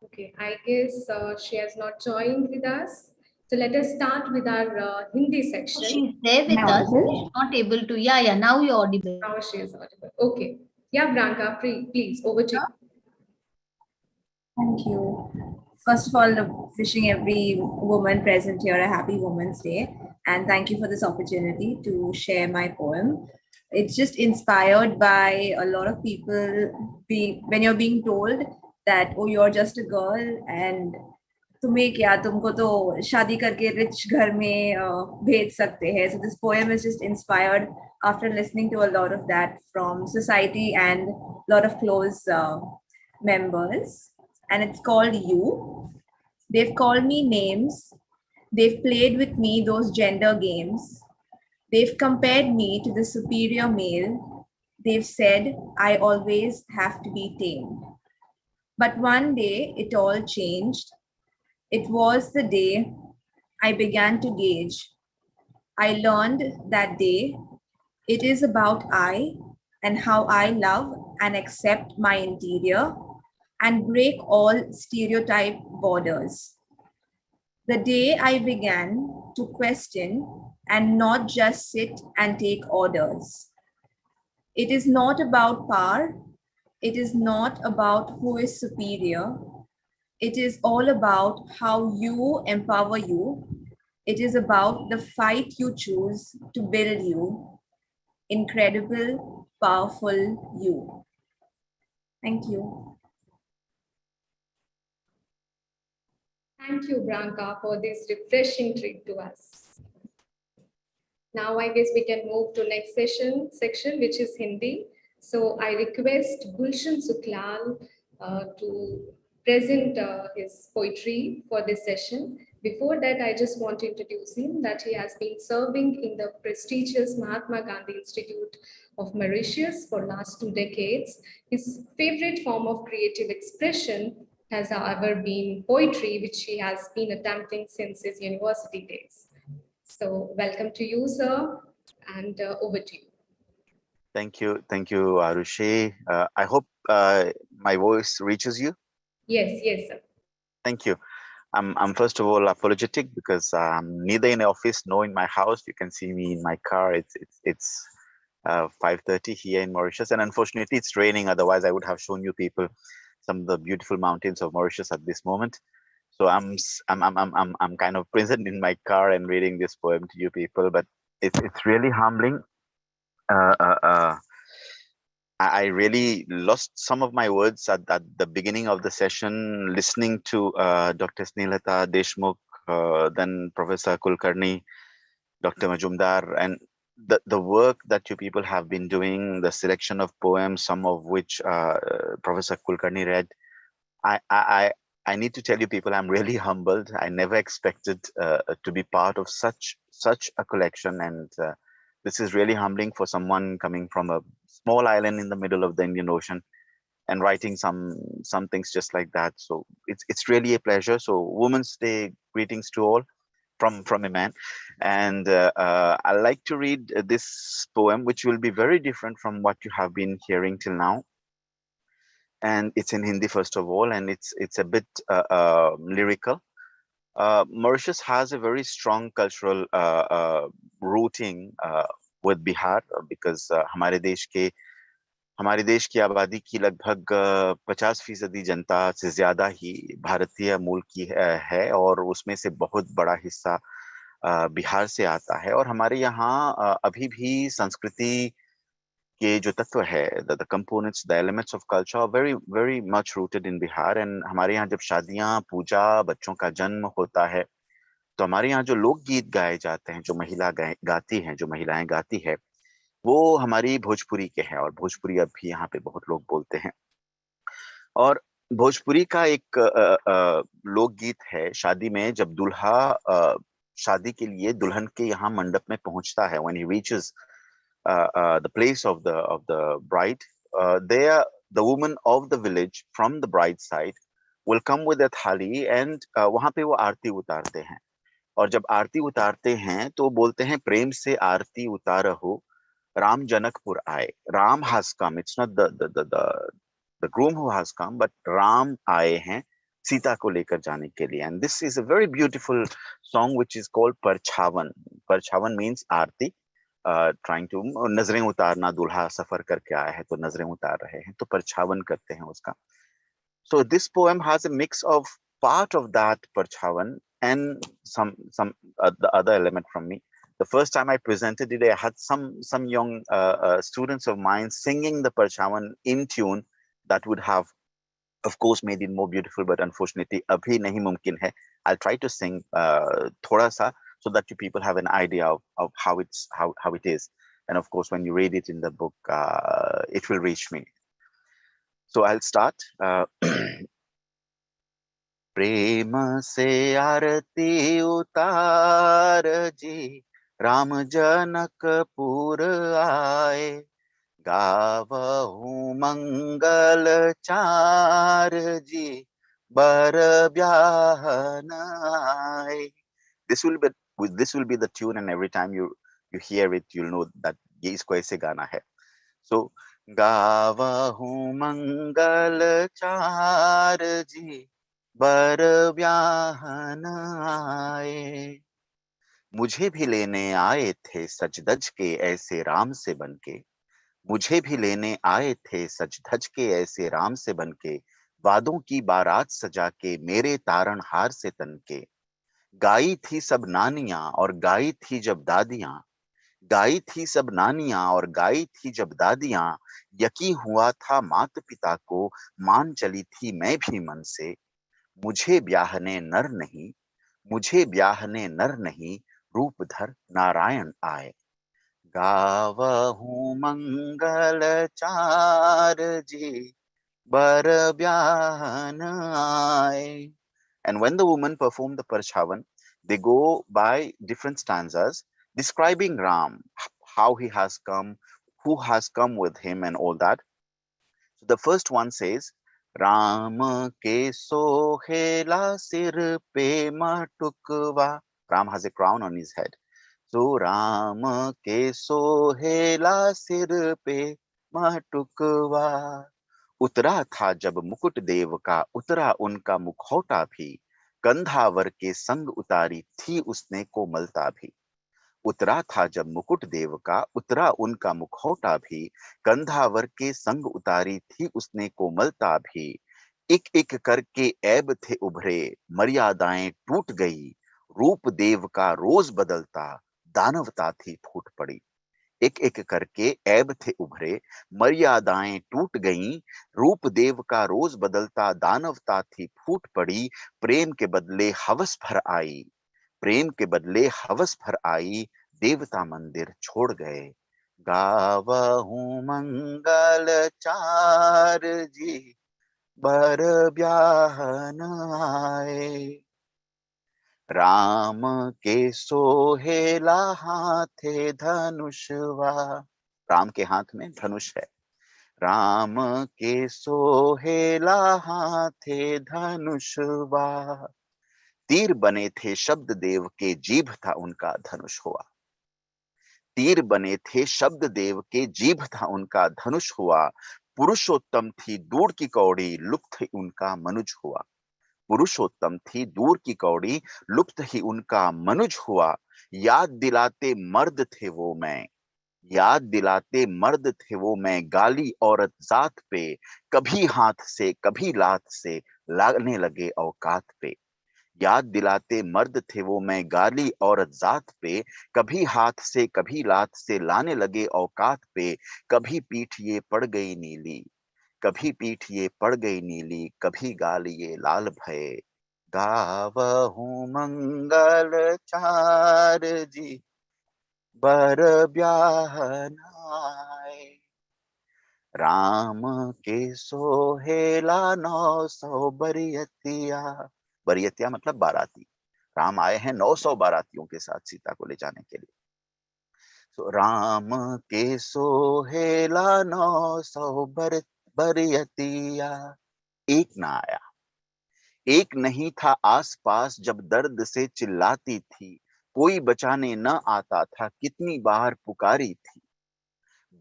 Okay, I guess she has not joined with us. So let us start with our Hindi section. She's there with us. She's not able to. Yeah, now you're audible. Now she is audible. Okay. Yeah, Branka, please, over to you. Thank you. First of all, wishing every woman present here a happy Women's Day. And thank you for this opportunity to share my poem. It's just inspired by a lot of people when you're being told that, oh, you're just a girl and तुम्हें क्या तुमको तो शादी करके rich घर में भेज सकते हैं. So this poem is just inspired after listening to a lot of that from society and a lot of close members, and it's called You. They've called me names. They've played with me those gender games. They've compared me to the superior male. They've said I always have to be tamed. But one day it all changed. It was the day I began to gauge. I learned that day it is about I and how I love and accept my interior and break all stereotype borders. The day I began to question and not just sit and take orders. It is not about power. It is not about who is superior. It is all about how you empower you. It is about the fight you choose to build you. Incredible, powerful you. Thank you. Thank you, Branka, for this refreshing treat to us. Now I guess we can move to next section, which is Hindi. So I request Gulshan Suklal to present his poetry for this session. Before that, I just want to introduce him that he has been serving in the prestigious Mahatma Gandhi Institute of Mauritius for last 2 decades. His favorite form of creative expression has however been poetry, which he has been attempting since his university days. So welcome to you, sir, and over to you. Thank you, Arushi. I hope my voice reaches you. Yes, sir. Thank you. I'm first of all apologetic because I'm neither in the office nor in my house. You can see me in my car. It's 5:30 here in Mauritius, and unfortunately it's raining. Otherwise, I would have shown you people some of the beautiful mountains of Mauritius at this moment. So I'm kind of present in my car and reading this poem to you people, but it's really humbling. I really lost some of my words at the beginning of the session, listening to Dr. Snehata Deshmukh, then Professor Kulkarni, Dr. Majumdar, and the work that you people have been doing, the selection of poems, some of which Professor Kulkarni read. I need to tell you people, I'm really humbled. I never expected to be part of such a collection, and this is really humbling for someone coming from a small island in the middle of the Indian Ocean and writing some things just like that. So it's really a pleasure. So Women's Day greetings to all from a man, and I like to read this poem, which will be very different from what you have been hearing till now. And it's in Hindi first of all, and it's a bit lyrical. Mauritius has a very strong cultural rooting with Bihar because हमारे देश की आबादी की लगभग 50% जनता से ज्यादा ही भारतीय मूल की है, और उसमें से बहुत बड़ा हिस्सा बिहार से आता है। और हमारे यहाँ अभी भी संस्कृति के जो तत्व है, the components, the elements of culture are very much rooted in Bihar. And हमारे यहाँ जब शादियां, पूजा, बच्चों का जन्म होता है, तो हमारे यहाँ जो लोकगीत गाए जाते हैं, जो महिलाएं गाती है, वो हमारी भोजपुरी के हैं, और भोजपुरी अब भी यहाँ पे बहुत लोग बोलते हैं। और भोजपुरी का एक लोकगीत है, शादी में जब दूल्हा शादी के लिए दुल्हन के यहाँ मंडप में पहुंचता है, when he reaches the place of the bride, there the woman of the village from the bride side will come with a thali, and वहां पे वो आरती उतारते हैं। और जब आरती उतारते हैं तो बोलते हैं, प्रेम से आरती उतारहु राम जनकपुर आए। Ram has come. It's not the groom who has come, but Ram आए हैं सीता को लेकर जाने के लिए। And this is a very beautiful song which is called परछावन. परछावन means Aarti, trying to नजरें उतारना, दूल्हा सफर करके आया है तो नजरें उतार रहे हैं, तो परछावन करते हैं उसका। So this poem has a mix of part of that परछावन and some the other element from me. The first time I presented it, I had some young students of mine singing the परछावन in tune. That would have, of course, made it more beautiful, but unfortunately, abhi nahi mumkin hai. I'll try to sing thoda sa, so that you people have an idea of how it is. And of course, when you read it in the book, it will reach me. So I'll start. प्रेम से आरती उतार जी, राम जनकपुर आए, गावहूँ मंगल चार जी, बर ब्याहन आए. This will be the tune, and every time you hear it, you'll know that ये इसको ऐसे गाना है. So गावहूँ मंगल चार जी, बर ब्याहन आए. मुझे भी लेने आए थे सज धज के ऐसे राम से बनके, मुझे भी लेने आए थे सज धज के ऐसे राम से बनके, वादों की बारात सजा के मेरे तारण हार से तनके. गाई थी सब नानियां और गाई थी जब दादियां, गाई थी सब नानियां और गाई थी जब दादियां, यकीन हुआ था मात पिता को, मान चली थी मैं भी मन से. मुझे ब्याहने नर नहीं, मुझे ब्याहने नर नहीं, रूपधर नारायण आए. गावहूँ मंगल चार जी, बर ब्याहन आए. And when the women perform the Parchavan, they go by different stanzas describing Ram, how he has come, who has come with him, and all that. So the first one says, Ram ke sohela sir pe matukva. Ram has a crown on his head. So Ram ke sohela sir pe matukva. उतरा था जब मुकुट देव का, उतरा उनका मुखौटा भी, कंधावर के संग उतारी थी उसने कोमलता भी. उतरा था जब मुकुट देव का, उतरा उनका मुखौटा भी, कंधावर के संग उतारी थी उसने कोमलता भी. एक एक करके ऐब थे उभरे, मर्यादाएं टूट गई, रूप देव का रोज बदलता, दानवता थी फूट पड़ी. एक एक करके ऐब थे उभरे, मर्यादाएं टूट गईं, रूप देव का रोज बदलता, दानवता थी फूट पड़ी. प्रेम के बदले हवस भर आई, प्रेम के बदले हवस भर आई, देवता मंदिर छोड़ गए. गावहूँ मंगल चार जी, बर ब्याहन आए. राम के सोहेला हाथे धनुषवा. राम के हाथ में धनुष है. राम के सोहेला हाथे धनुषवा. तीर बने थे शब्द देव के, जीभ था उनका धनुष हुआ. तीर बने थे शब्द देव के, जीभ था उनका धनुष हुआ. पुरुषोत्तम थी दूर की कौड़ी, लुप्त ही उनका मनुज हुआ. पुरुषोत्तम थी दूर की कौड़ी, लुप्त ही उनका मनुज हुआ. याद दिलाते मर्द थे वो मैं, याद दिलाते मर्द थे वो मैं, गाली औरत जात पे, कभी हाथ से कभी लात से, लागने लगे औकात पे. याद दिलाते मर्द थे वो मैं, गाली औरत जात पे, कभी हाथ से कभी लात से, लाने लगे औकात पे. कभी पीठ ये पड़ गई नीली, कभी पीठ ये पड़ गई नीली, कभी गाल ये लाल भये. गावहूँ मंगल चार जी, बर ब्याहन आए. राम के सोहेला 900 बरियतिया. बरियतिया मतलब बाराती. राम आए हैं 900 बारातियों के साथ सीता को ले जाने के लिए. तो राम के सोहेला 900 बरियतिया. एक ना आया, एक नहीं था आसपास जब दर्द से चिल्लाती थी, कोई बचाने न आता था कितनी बार पुकारी थी.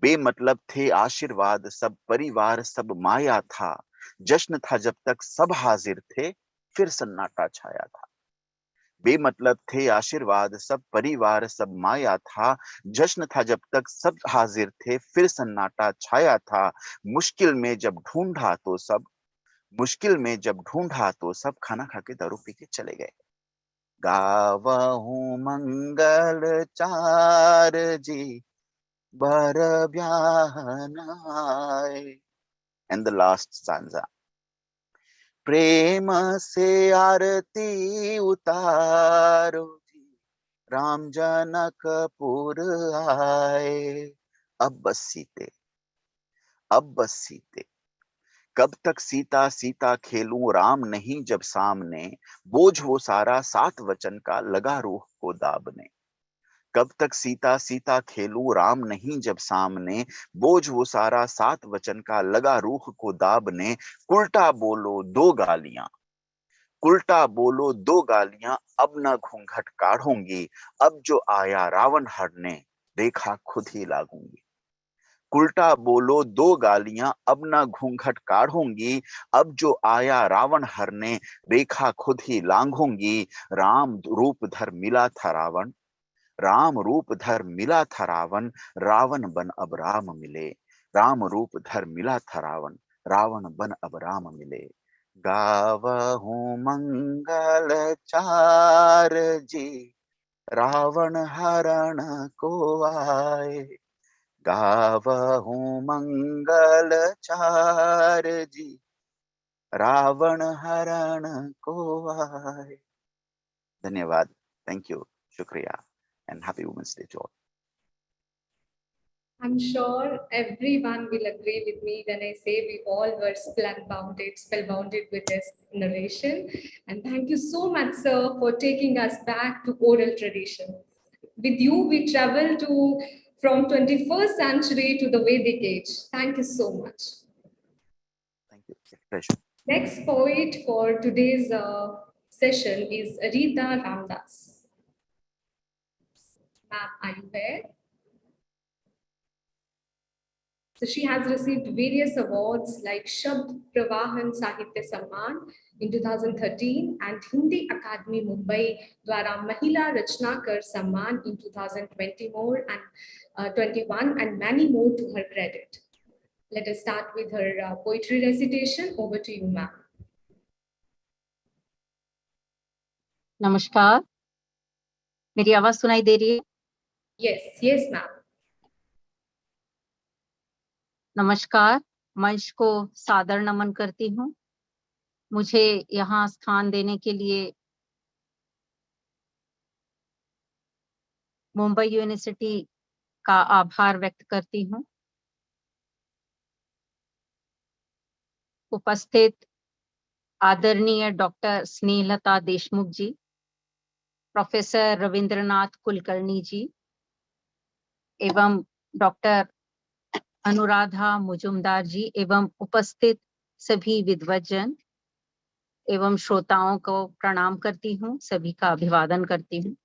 बेमतलब थे आशीर्वाद सब परिवार सब माया था, जश्न था जब तक सब हाजिर थे, फिर सन्नाटा छाया था. बेमतलब थे आशीर्वाद सब परिवार सब माया था, जश्न था जब तक सब हाजिर थे, फिर सन्नाटा छाया था. मुश्किल में जब ढूंढा तो सब, मुश्किल में जब ढूंढा तो सब, खाना खा के दारू पी के चले गए. गावहूँ मंगल चार जी, बर ब्याहन आए. And the last stanza. प्रेम से आरती उतारो जी, राम जनकपुर आए. अब बस सीते, अब बस सीते, कब तक सीता सीता खेलूं राम नहीं जब सामने, बोझ वो सारा सात वचन का लगा रूह को दाबने। कब तक सीता सीता खेलूं राम नहीं जब सामने, बोझ वो सारा सात वचन का लगा रूह को दाबने। उल्टा बोलो दो गालियां, उल्टा बोलो दो गालियां, अब न घूंघट काढ़ूंगी, अब जो आया रावण हरने, रेखा खुद ही लागूंगी। उल्टा बोलो दो गालियां, अब न घूंघट काढ़ूंगी, अब जो आया रावण हरने, रेखा खुद ही लांघूंगी। राम रूप धर मिला था रावण, राम रूप धर मिला था रावण, रावण बन अब राम मिले। राम रूप धर मिला था रावण, रावण बन अब राम मिले। गावहूं मंगल चार जी, रावण हरण को आए। गावहूं मंगल चार जी, रावण हरण को आए। धन्यवाद, थैंक यू, शुक्रिया, and happy Women's Day to all. I'm sure everyone will agree with me when I say we all were spellbounded with this narration. And thank you so much, sir, for taking us back to oral tradition. With you, we travel from 21st century to the Vedic age. Thank you so much. Thank you. Pleasure. Next poet for today's session is Rita Ramdas. Ma'am, are you there? So she has received various awards like Shabd Pravahan Sahitya Samman in 2013 and Hindi Academy Mumbai Dwara Mahila Rachnakar Samman in 2020 and 21, and many more to her credit. Let us start with her poetry recitation. Over to you, ma'am. नमस्कार, मेरी आवाज सुनाई दे रही है? Yes, ma'am. नमस्कार, मंच को सादर नमन करती हूँ। मुझे यहाँ स्थान देने के लिए मुंबई यूनिवर्सिटी का आभार व्यक्त करती हूँ। उपस्थित आदरणीय डॉक्टर स्नेहलता देशमुख जी, प्रोफेसर रविंद्रनाथ कुलकर्णी जी एवं डॉक्टर अनुराधा मुजुमदार जी एवं उपस्थित सभी विद्वज्जन एवं श्रोताओं को प्रणाम करती हूँ, सभी का अभिवादन करती हूँ।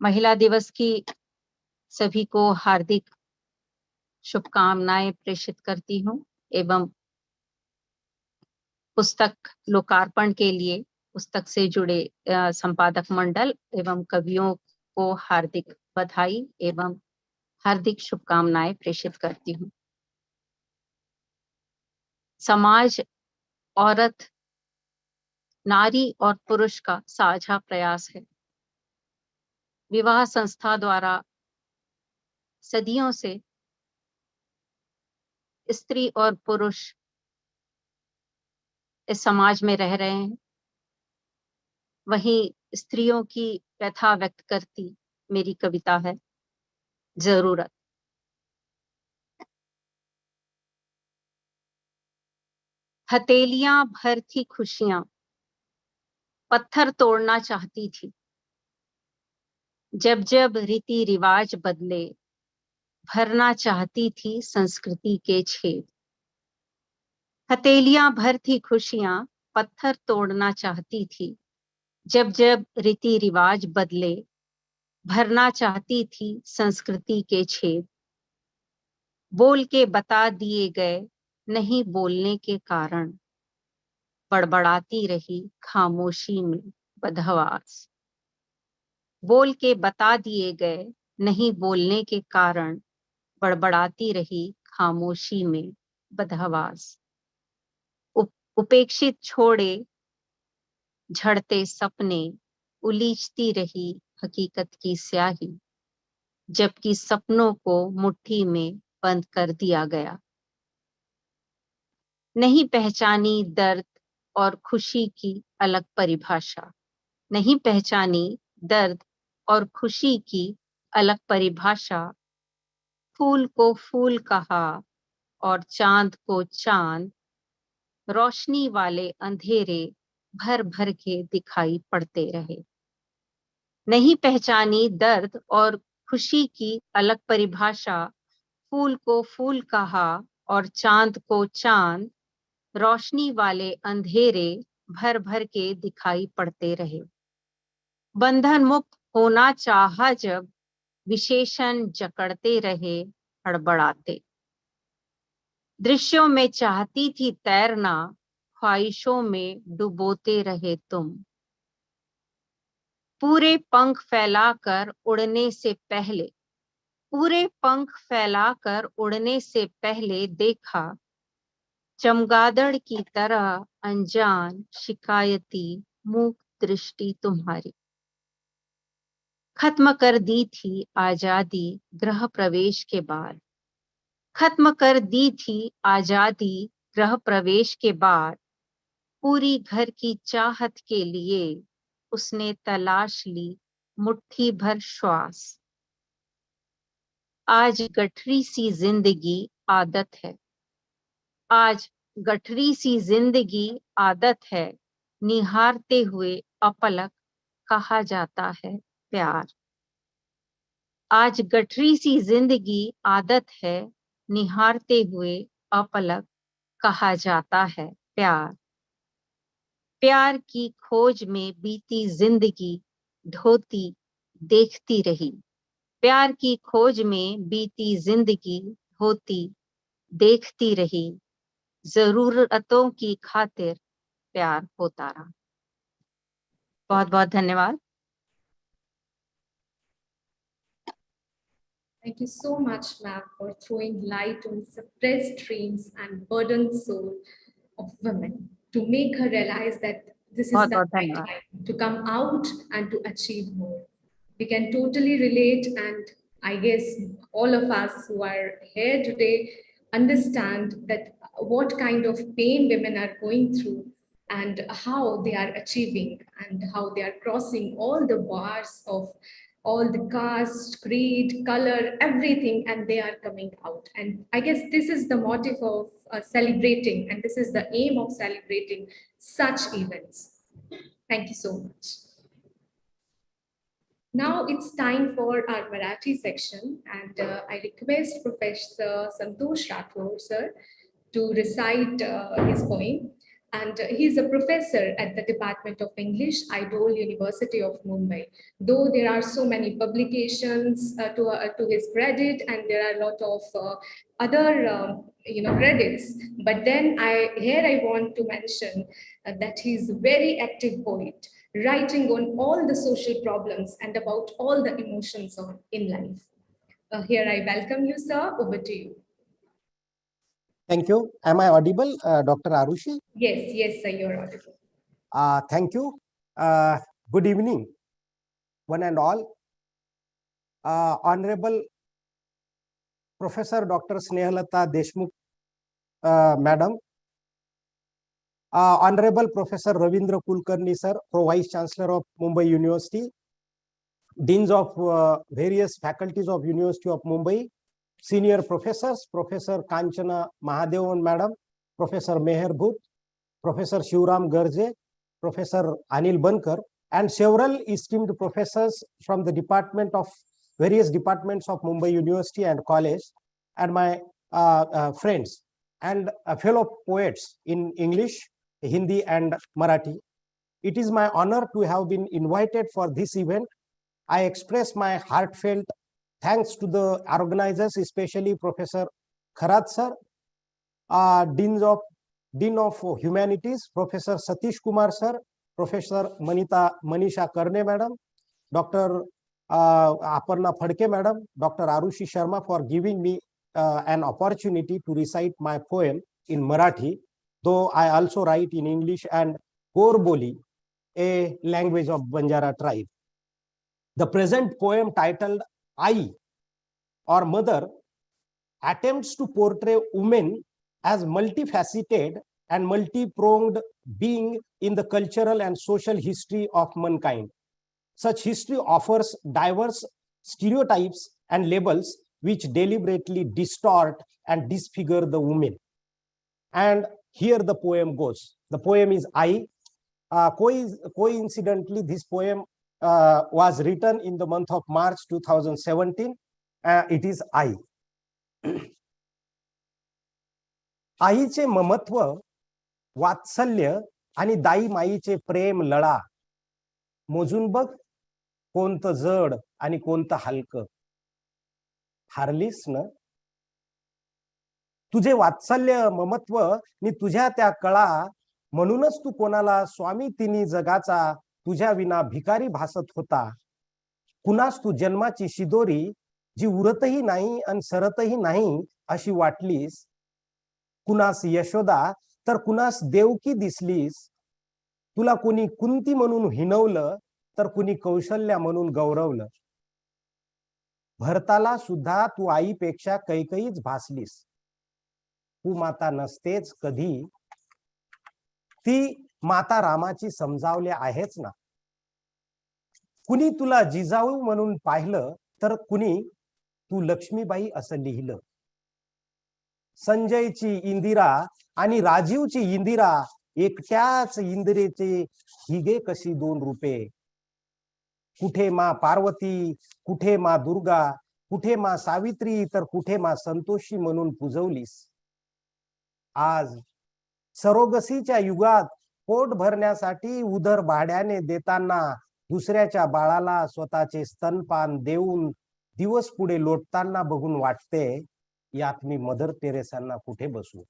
महिला दिवस की सभी को हार्दिक शुभकामनाएं प्रेषित करती हूँ एवं पुस्तक लोकार्पण के लिए पुस्तक से जुड़े संपादक मंडल एवं कवियों को हार्दिक बधाई एवं हार्दिक शुभकामनाएं प्रेषित करती हूँ। समाज, औरत, नारी और पुरुष का साझा प्रयास है। विवाह संस्था द्वारा सदियों से स्त्री और पुरुष इस समाज में रह रहे हैं। वहीं स्त्रियों की व्यथा व्यक्त करती मेरी कविता है जरूरत। हथेलियां भर थी खुशियां, पत्थर तोड़ना चाहती थी। जब जब रीति रिवाज बदले, भरना चाहती थी संस्कृति के छेद। हथेलियां भर थी खुशियां, पत्थर तोड़ना चाहती थी। जब जब रीति रिवाज बदले, भरना चाहती थी संस्कृति के छेद। बोल के बता दिए गए नहीं बोलने के कारण, बड़बड़ाती रही खामोशी में बदहवास। बोल के बता दिए गए नहीं बोलने के कारण, बड़बड़ाती रही खामोशी में बदहवास। उपेक्षित छोड़े झड़ते सपने, उलीचती रही हकीकत की स्याही। जबकि सपनों को मुट्ठी में बंद कर दिया गया। नहीं पहचानी दर्द और खुशी की अलग परिभाषा। नहीं पहचानी दर्द और खुशी की अलग परिभाषा। फूल को फूल कहा और चांद को चांद, रोशनी वाले अंधेरे भर भर के दिखाई पड़ते रहे। नहीं पहचानी दर्द और खुशी की अलग परिभाषा, फूल को फूल कहा और चांद को चांद, रोशनी वाले अंधेरे भर भर के दिखाई पड़ते रहे। बंधन मुक्त होना चाहा जब, विशेषण जकड़ते रहे हड़बड़ाते। दृश्यों में चाहती थी तैरना, ख्वाहिशों में डुबोते रहे तुम। पूरे पंख फैलाकर उड़ने से पहले, पूरे पंख फैलाकर उड़ने से पहले देखा, चमगादड़ की तरह अनजान शिकायती मूक दृष्टि तुम्हारी। खत्म कर दी थी आजादी गृह प्रवेश के बाद, खत्म कर दी थी आजादी गृह प्रवेश के बाद। पूरी घर की चाहत के लिए उसने तलाश ली मुट्ठी भर श्वास। आज गठरी सी जिंदगी आदत है, आज गठरी सी जिंदगी आदत है, निहारते हुए अपलक कहा जाता है प्यार। आज गठरी सी जिंदगी आदत है, निहारते हुए अपलक कहा जाता है प्यार। प्यार की खोज में बीती जिंदगी ढोती देखती रही, प्यार की खोज में बीती जिंदगी ढोती देखती रही। जरूरतों की खातिर प्यार होता रहा। बहुत बहुत धन्यवाद। Thank you so much, ma'am, for throwing light on suppressed dreams and burdened soul of women to make her realize that this is बहुत the बहुत right धन्यवाद। time to come out and to achieve more. We can totally relate, and I guess all of us who are here today understand that what kind of pain women are going through and how they are achieving and how they are crossing all the bars of all the caste, creed, color, everything, and they are coming out. And I guess this is the motive of celebrating, and this is the aim of celebrating such events. Thank you so much. Now it's time for our Marathi section, and I request Professor Santosh Rathore, sir, to recite his poem. And he's a professor at the Department of English, Idol University of Mumbai. Though there are so many publications to his credit, and there are a lot of other credits, but then I want to mention that he's a very active poet, writing on all the social problems and about all the emotions in life. Here I welcome you, sir. Over to you. Thank you. Am I audible, Dr. Arushi? Yes, sir, you're audible. Thank you. Good evening, one and all. Honorable Professor Dr. Snehalata Deshmukh, Madam. Honorable Professor Ravindra Kulkarni, sir, Pro Vice Chancellor of Mumbai University, Deans of various faculties of University of Mumbai, senior professors, Professor Kanchana Mahadevan, Madam, Professor Meher Bhutt, Professor Shivram Garje, Professor Anil Bankar, and several esteemed professors from the various departments of Mumbai University and College, and my friends and fellow poets in English, Hindi, and Marathi. It is my honor to have been invited for this event. I express my heartfelt thanks to the organizers, especially Professor Kharat sir, Dean of Humanities, Professor Satish Kumar sir, Professor Manisha Karne madam, Dr. Aparna Phadke madam, Dr. Arushi Sharma for giving me an opportunity to recite my poem in Marathi, though I also write in English and Gorboli, a language of Banjara tribe. The present poem titled I or Mother attempts to portray women as multifaceted and multi-pronged being in the cultural and social history of mankind. Such history offers diverse stereotypes and labels which deliberately distort and disfigure the women. And here the poem goes. The poem is I. Coincidentally, this poem was written in the month of March 2017. It is I. आईचे ममत्व, वात्सल्य आणि दाई माईचे प्रेम लळा मोजून बघ कोणतं जड आणि कोणतं हलकं. हारलीस न तुझे वात्सल्य ममत्व नि तुझ्या त्या कळा, म्हणूनच तू कोणाला स्वामी तिन्ही जगाचा तुझ्या विना भिकारी भासत होता. कुणास तू जन्माची शिदोरी जी उरतही नाही आणि सरतही नाही अशी वाटलीस. कुणास यशोदा तर कुणास देवकी दिसलीस. तुला कुणी कुंती म्हणून हिणवलं तर कुणी कौशल्या म्हणून गौरवलं. भरताला सुद्धा तू आईपेक्षा कैकईच भासलीस. तू माता नसतेच कधी, ती माता रामाची समजावले आहेच ना. कुणी तुला जिजाऊ म्हणून पाहिलं तर कुणी तू लक्ष्मीबाई असं लिहिलं. संजयची इंदिरा आणि राजीवची इंदिरा एकट्याच इंदिरेचे हिगे कशी दोन रूपे. कुठे मा पार्वती, कुठे मा दुर्गा, कुठे मा सावित्री तर कुठे मा संतोषी म्हणून पूजवलीस. आज सरोगसीच्या युगात पोट भरण्यासाठी उदर भाड्याने देताना दुसऱ्याच्या बाळाला स्वतःचे स्तनपान देऊन दिवस पुढे लोटताना बघून वाटते, यात मी मदर टेरेसांना कुठे बसू.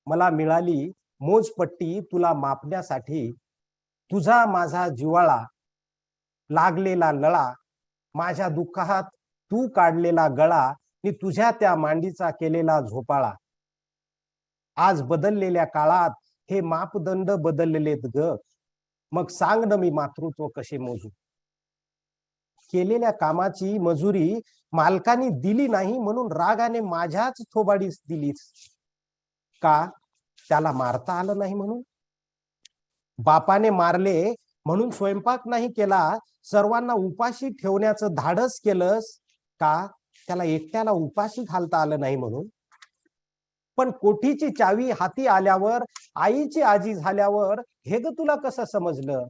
मला मिळाली मोजपट्टी तुला मापण्यासाठी. तुझा माझा जिव्हाळा लागलेला लळा, माझ्या दुःखात तू काढलेला गळा नि तुझ्या त्या मांडीचा केलेला झोपाळा. आज बदललेल्या काळात हे मापदंड बदललेत ग. मग सांग न मी मातृत्व कसे मोजू. केलेल्या कामाची मजुरी मालकाने दिली नाही म्हणून रागाने माझ्याच थोबाडीस दिलीस. का त्याला मारता आलं नाही म्हणून. बापाने मारले म्हणून स्वयंपाक नाही केला, सर्वांना उपाशी ठेवण्याचं धाडस केलंस. का त्याला एकट्याला उपाशी घालता आलं नाही म्हणून. पण कोठीची चावी हाती आल्यावर, आईची आजी झाल्यावर हे ग तुला कसं समजलं.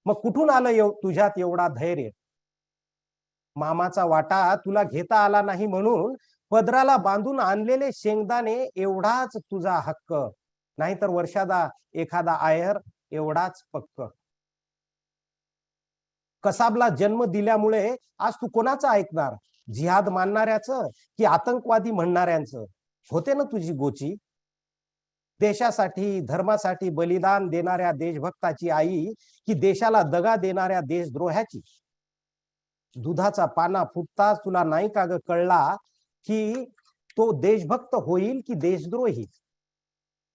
मग कुठून आलं तुझ्यात एवढा धैर्य. मामाचा वाटा तुला घेता आला नाही म्हणून पदराला बांधून आणलेले शेंगदाणे एवढाच तुझा हक्क, नाहीतर वर्षादा एखादा आयर एवढाच पक्क. कसाबला जन्म दिल्यामुळे आज तू कोणाचं ऐकणार. जिहाद मानणाऱ्याचं की आतंकवादी म्हणणाऱ्यांचं. होते ना तुझी गोची. देशासाठी धर्मासाठी बलिदान देणाऱ्या देशभक्ताची आई की देशाला दगा देणाऱ्या देशद्रोह्याची. दुधाचा पाना फुटताच तुला नाही का ग कळला की तो देशभक्त होईल की देशद्रोही.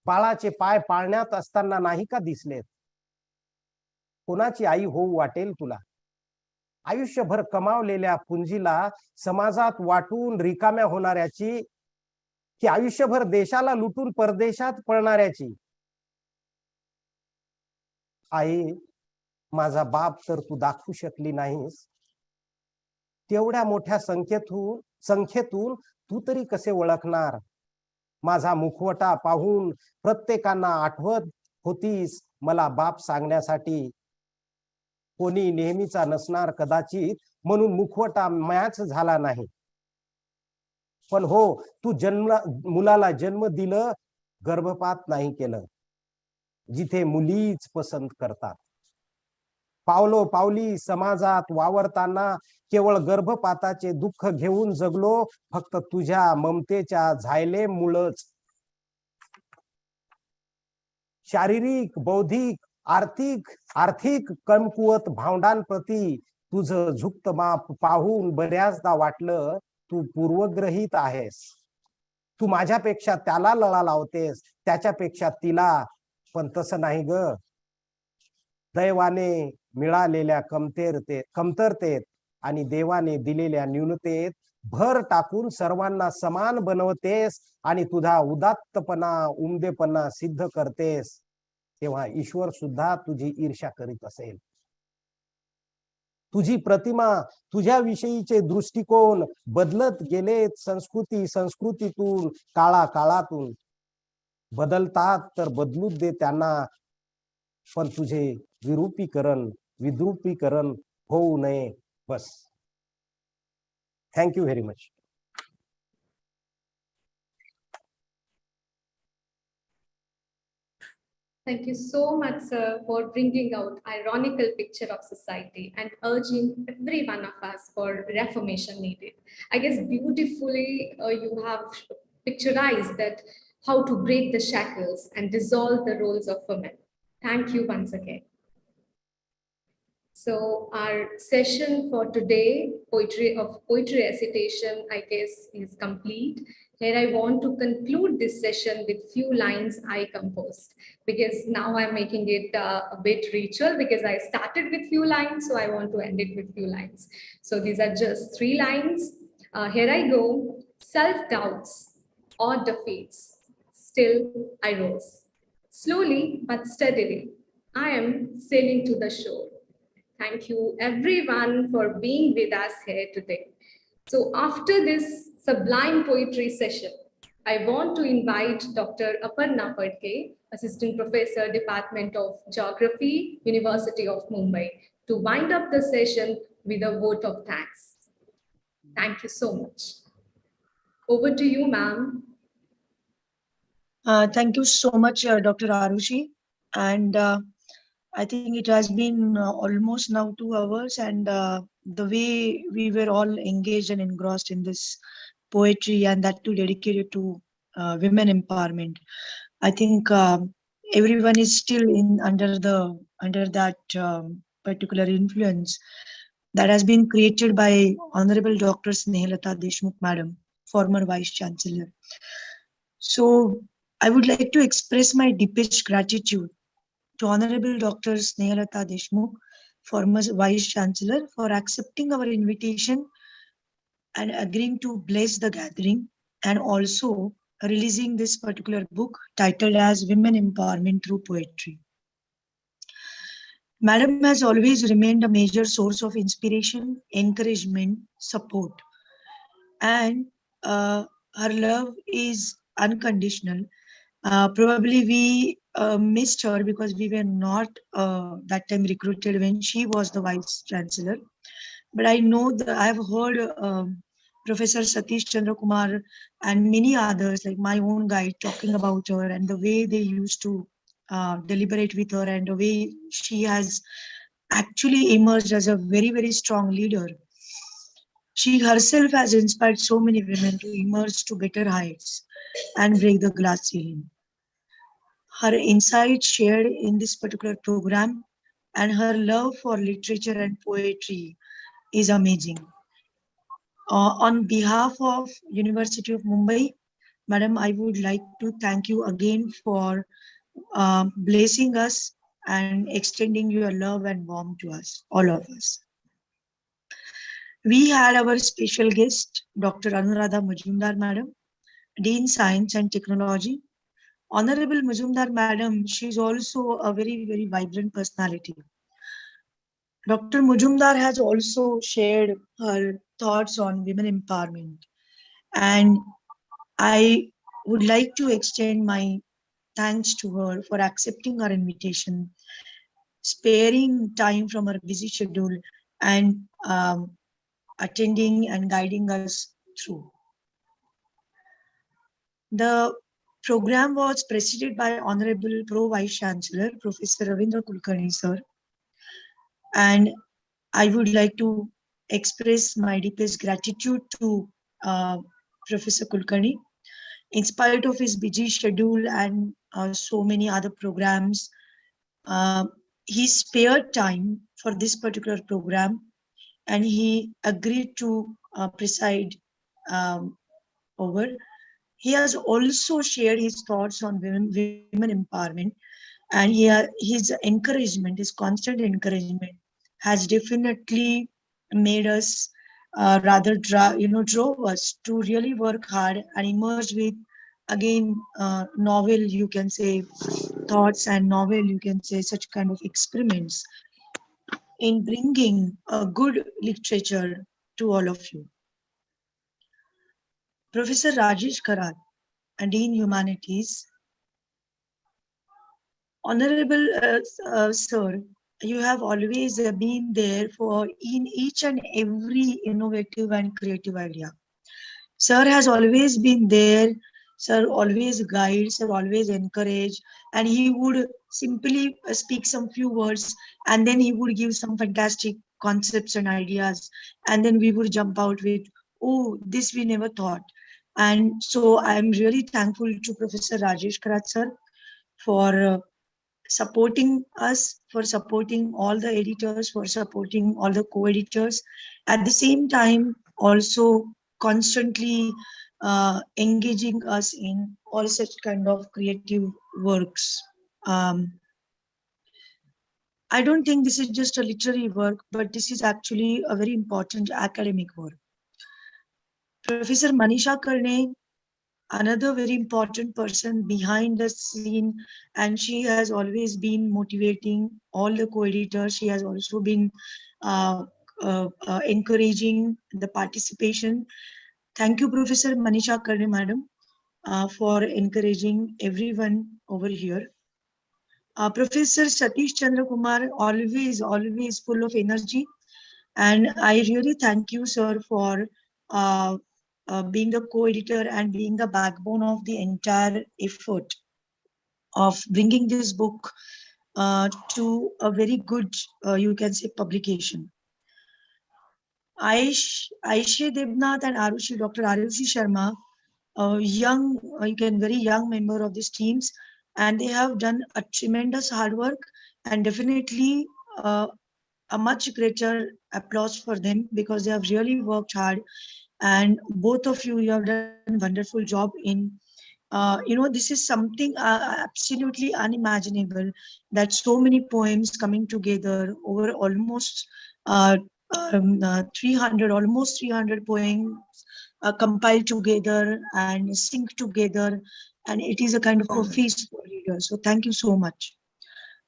बाळाचे पाय पाळण्यात असताना नाही का दिसलेत. कोणाची आई होऊ वाटेल तुला. आयुष्यभर कमावलेल्या पुंजीला समाजात वाटून रिकाम्या होणाऱ्याची की आयुष्यभर देशाला लुटून परदेशात पळणाऱ्याची. आई माझा बाप तर तू दाखवू शकली नाहीस. तेवढ्या मोठ्या संख्येतून तू तरी कसे ओळखणार. माझा मुखवटा पाहून प्रत्येकांना आठवत होतीस मला बाप सांगण्यासाठी. कोणी नेहमीचा नसणार कदाचित म्हणून मुखवटा मॅच झाला नाही. पण हो तू मुलाला जन्म दिलं, गर्भपात नाही केलं. जिथे मुलीच पसंत करतात. पावलो पावली समाजात वावरताना केवळ गर्भपाताचे दुःख घेऊन जगलो फक्त तुझ्या ममतेच्या झायलेमुळंच. शारीरिक बौद्धिक आर्थिक कमकुवत भावंडांप्रती तुझं झुकत माप पाहून बऱ्याचदा वाटलं तू पूर्वग्रहित आहेस. तू माझ्यापेक्षा त्याला लळा लावतेस, त्याच्यापेक्षा तिला. पण तसं नाही ग. दैवाने मिळालेल्या कमतरतेत आणि देवाने दिलेल्या न्यूनतेत भर टाकून सर्वांना समान बनवतेस आणि तुझा उदात्तपणा उमदेपणा सिद्ध करतेस. तेव्हा ईश्वर सुद्धा तुझी ईर्ष्या करीत असेल. तुझी प्रतिमा, तुझ्याविषयीचे दृष्टिकोन बदलत गेलेत संस्कृतीतून, काळातून बदलतात तर बदलूच दे त्यांना, पण तुझे विद्रुपीकरण होऊ नये बस. Thank you very much. Thank you so much, sir, for bringing out ironical picture of society and urging every one of us for reformation needed. I guess beautifully you have picturized that how to break the shackles and dissolve the roles of women. Thank you once again. So our session for today, poetry recitation, I guess, is complete. Here I want to conclude this session with few lines I composed, because now I'm making it a bit ritual, because I started with few lines, so I want to end it with few lines. So these are just 3 lines. Here I go. Self-doubts or defeats, still I rose. Slowly but steadily, I am sailing to the shore. Thank you everyone for being with us here today. So after this sublime poetry session, I want to invite Dr. Aparna Phadke, Assistant Professor, Department of Geography, University of Mumbai, to wind up the session with a vote of thanks. Thank you so much. Over to you, ma'am. Thank you so much, Dr. Arushi. And I think it has been almost now 2 hours, and the way we were all engaged and engrossed in this poetry, and that too dedicated to women empowerment. I think everyone is still under that particular influence that has been created by Honorable Dr. Snehalata Deshmukh Madam, former Vice Chancellor. So I would like to express my deepest gratitude to Honorable Dr. Snehalata Deshmukh, former Vice Chancellor, for accepting our invitation and agreeing to bless the gathering, and also releasing this particular book titled as Women Empowerment Through Poetry. Madam has always remained a major source of inspiration, encouragement, support, and her love is unconditional. Probably we missed her because we were not that time recruited when she was the Vice Chancellor. But I know that I have heard Professor Satish Chandra Kumar and many others, like my own guide, talking about her and the way they used to deliberate with her, and the way she has actually emerged as a very, very strong leader. She herself has inspired so many women to emerge to better heights and break the glass ceiling. Her insights shared in this particular program and her love for literature and poetry is amazing. On behalf of University of Mumbai, Madam, I would like to thank you again for blessing us and extending your love and warmth to us, all of us. We had our special guest, Dr. Anuradha Majumdar Madam, Dean Science and Technology. Honorable Majumdar Madam, she is also a very, very vibrant personality. Dr. Majumdar has also shared her thoughts on women empowerment. And I would like to extend my thanks to her for accepting our invitation, sparing time from her busy schedule, and attending and guiding us through. The program was presided by Honorable Pro Vice Chancellor, Professor Ravindra Kulkarni, sir. And I would like to express my deepest gratitude to Professor Kulkarni. In spite of his busy schedule and so many other programs, he spared time for this particular program, and he agreed to preside over. He has also shared his thoughts on women empowerment, and his encouragement, his constant encouragement, has definitely made us drove us to really work hard and emerge with again novel, you can say, thoughts, and novel, you can say, such kind of experiments. in bringing a good literature to all of you. Professor Rajesh Karat, Dean Humanities. Honorable Sir, you have always been there for in each and every innovative and creative idea. Sir has always been there. Sir always guides, Sir always encourage, and he would simply speak some few words, and then he would give some fantastic concepts and ideas, and then we would jump out with, oh, this we never thought. And so I am really thankful to Professor Rajesh Karat sir for supporting us, for supporting all the editors, for supporting all the co-editors. At the same time, also constantly engaging us in all such kind of creative works. Um, I don't think this is just a literary work, but this is actually a very important academic work. Professor Manisha Karne, another very important person behind the scene, and she has always been motivating all the co-editors. She has also been encouraging the participation. Thank you, Professor Manisha Karne madam, for encouraging everyone over here. Professor Satish Chandra Kumar, always full of energy, and I really thank you, sir, for being the co-editor and being the backbone of the entire effort of bringing this book to a very good, you can say, publication. Aisha Devnath and Dr. Arushi Sharma, very young member of these teams, and they have done a tremendous hard work, and definitely a much greater applause for them because they have really worked hard. And both of you, you have done wonderful job in this is something absolutely unimaginable, that so many poems coming together over almost 300 almost 300 poems compiled together and synced together, and it is a kind of a feast for readers. So thank you so much.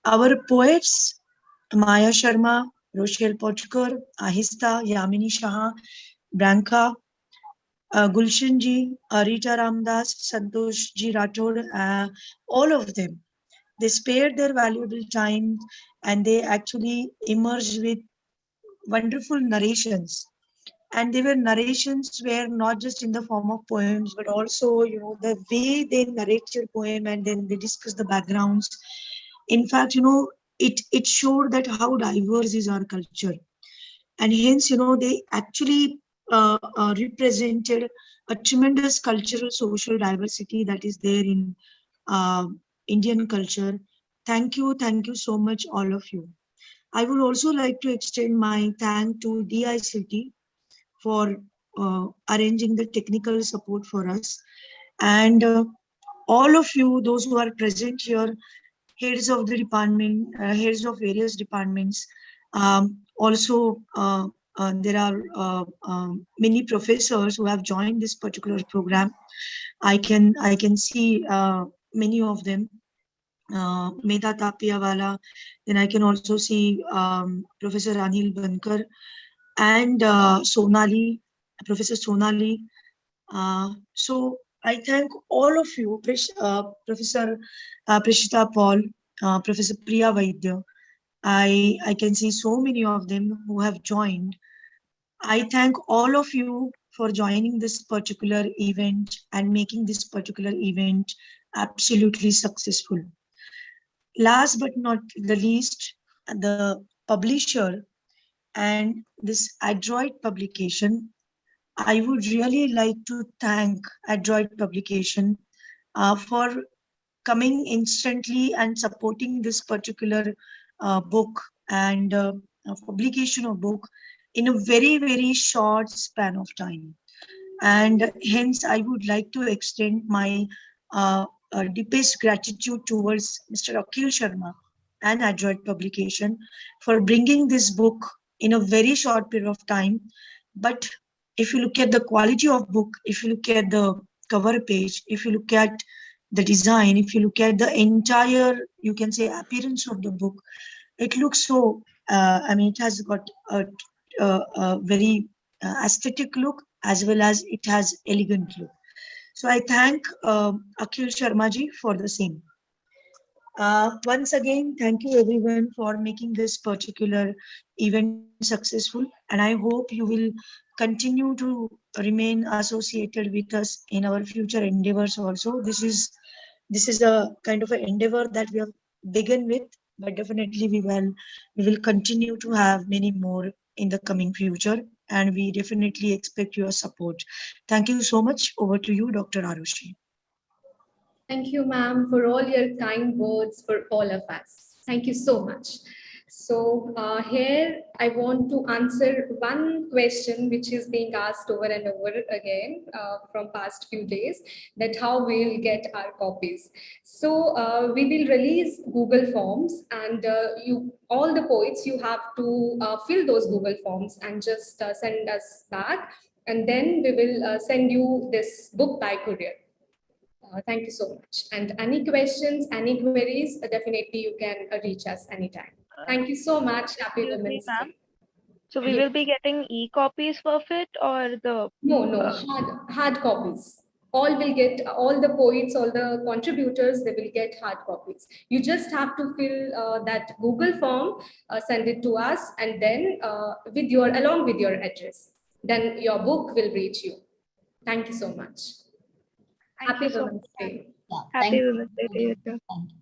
Our poets, Maya Sharma, Rochelle Portugal, Ahista, Yamini Shah, Branka, Gulshan ji, Rita Ramdas, Santosh ji Rathod, all of them, they spared their valuable time and they actually emerged with wonderful narrations. And they were narrations were not just in the form of poems, but also, the way they narrate your poem and then they discuss the backgrounds. In fact, it showed that how diverse is our culture. And hence, they actually represented a tremendous cultural, social diversity that is there in Indian culture. Thank you so much, all of you. I would also like to extend my thank to DICT for arranging the technical support for us. And all of you, those who are present here, heads of the department, heads of various departments. Also, there are many professors who have joined this particular program. I can see many of them. Medha Tapiawala, then I can also see Professor Anil Bankar and Sonali, Professor Sonali. So I thank all of you, Professor Prishita Paul, Professor Priya Vaidya. I can see so many of them who have joined. I thank all of you for joining this particular event and making this particular event absolutely successful. Last but not the least, the publisher and this Adroit publication, I would really like to thank Adroit publication for coming instantly and supporting this particular book and publication of book in a very, very short span of time. And hence, I would like to extend my deepest gratitude towards Mr. Rochelle Sharma and Adroit Publication for bringing this book in a very short period of time. But if you look at the quality of book, if you look at the cover page, if you look at the design, if you look at the entire, you can say, appearance of the book, it looks so I mean, it has got a very aesthetic look as well as it has elegant look. So I thank Akhil Sharma ji for the same. Once again, thank you everyone for making this particular event successful, and I hope you will continue to remain associated with us in our future endeavors also. This is a kind of an endeavor that we have begun with, but definitely we will continue to have many more in the coming future, and we definitely expect your support. Thank you so much. Over to you, Dr. Arushi. Thank you, ma'am, for all your kind words for all of us. Thank you so much. So here I want to answer one question which is being asked over and over again from past few days, that how we'll get our copies. So we will release Google Forms, and all the poets, you have to fill those Google Forms and just send us back, and then we will send you this book by courier. Thank you so much. And any questions, any queries, definitely you can reach us anytime. Thank you so much. Happy Excuse me, Women's ma'am. Day. So we Yes. will be getting e-copies of it, or the No, hard copies. All will get, all the poets, all the contributors, they will get hard copies. You just have to fill that Google form, send it to us, and then along with your address, then your book will reach you. Thank you so much. Thank Happy you so Women's much. Day. Happy Women's Day to you too. Thank you.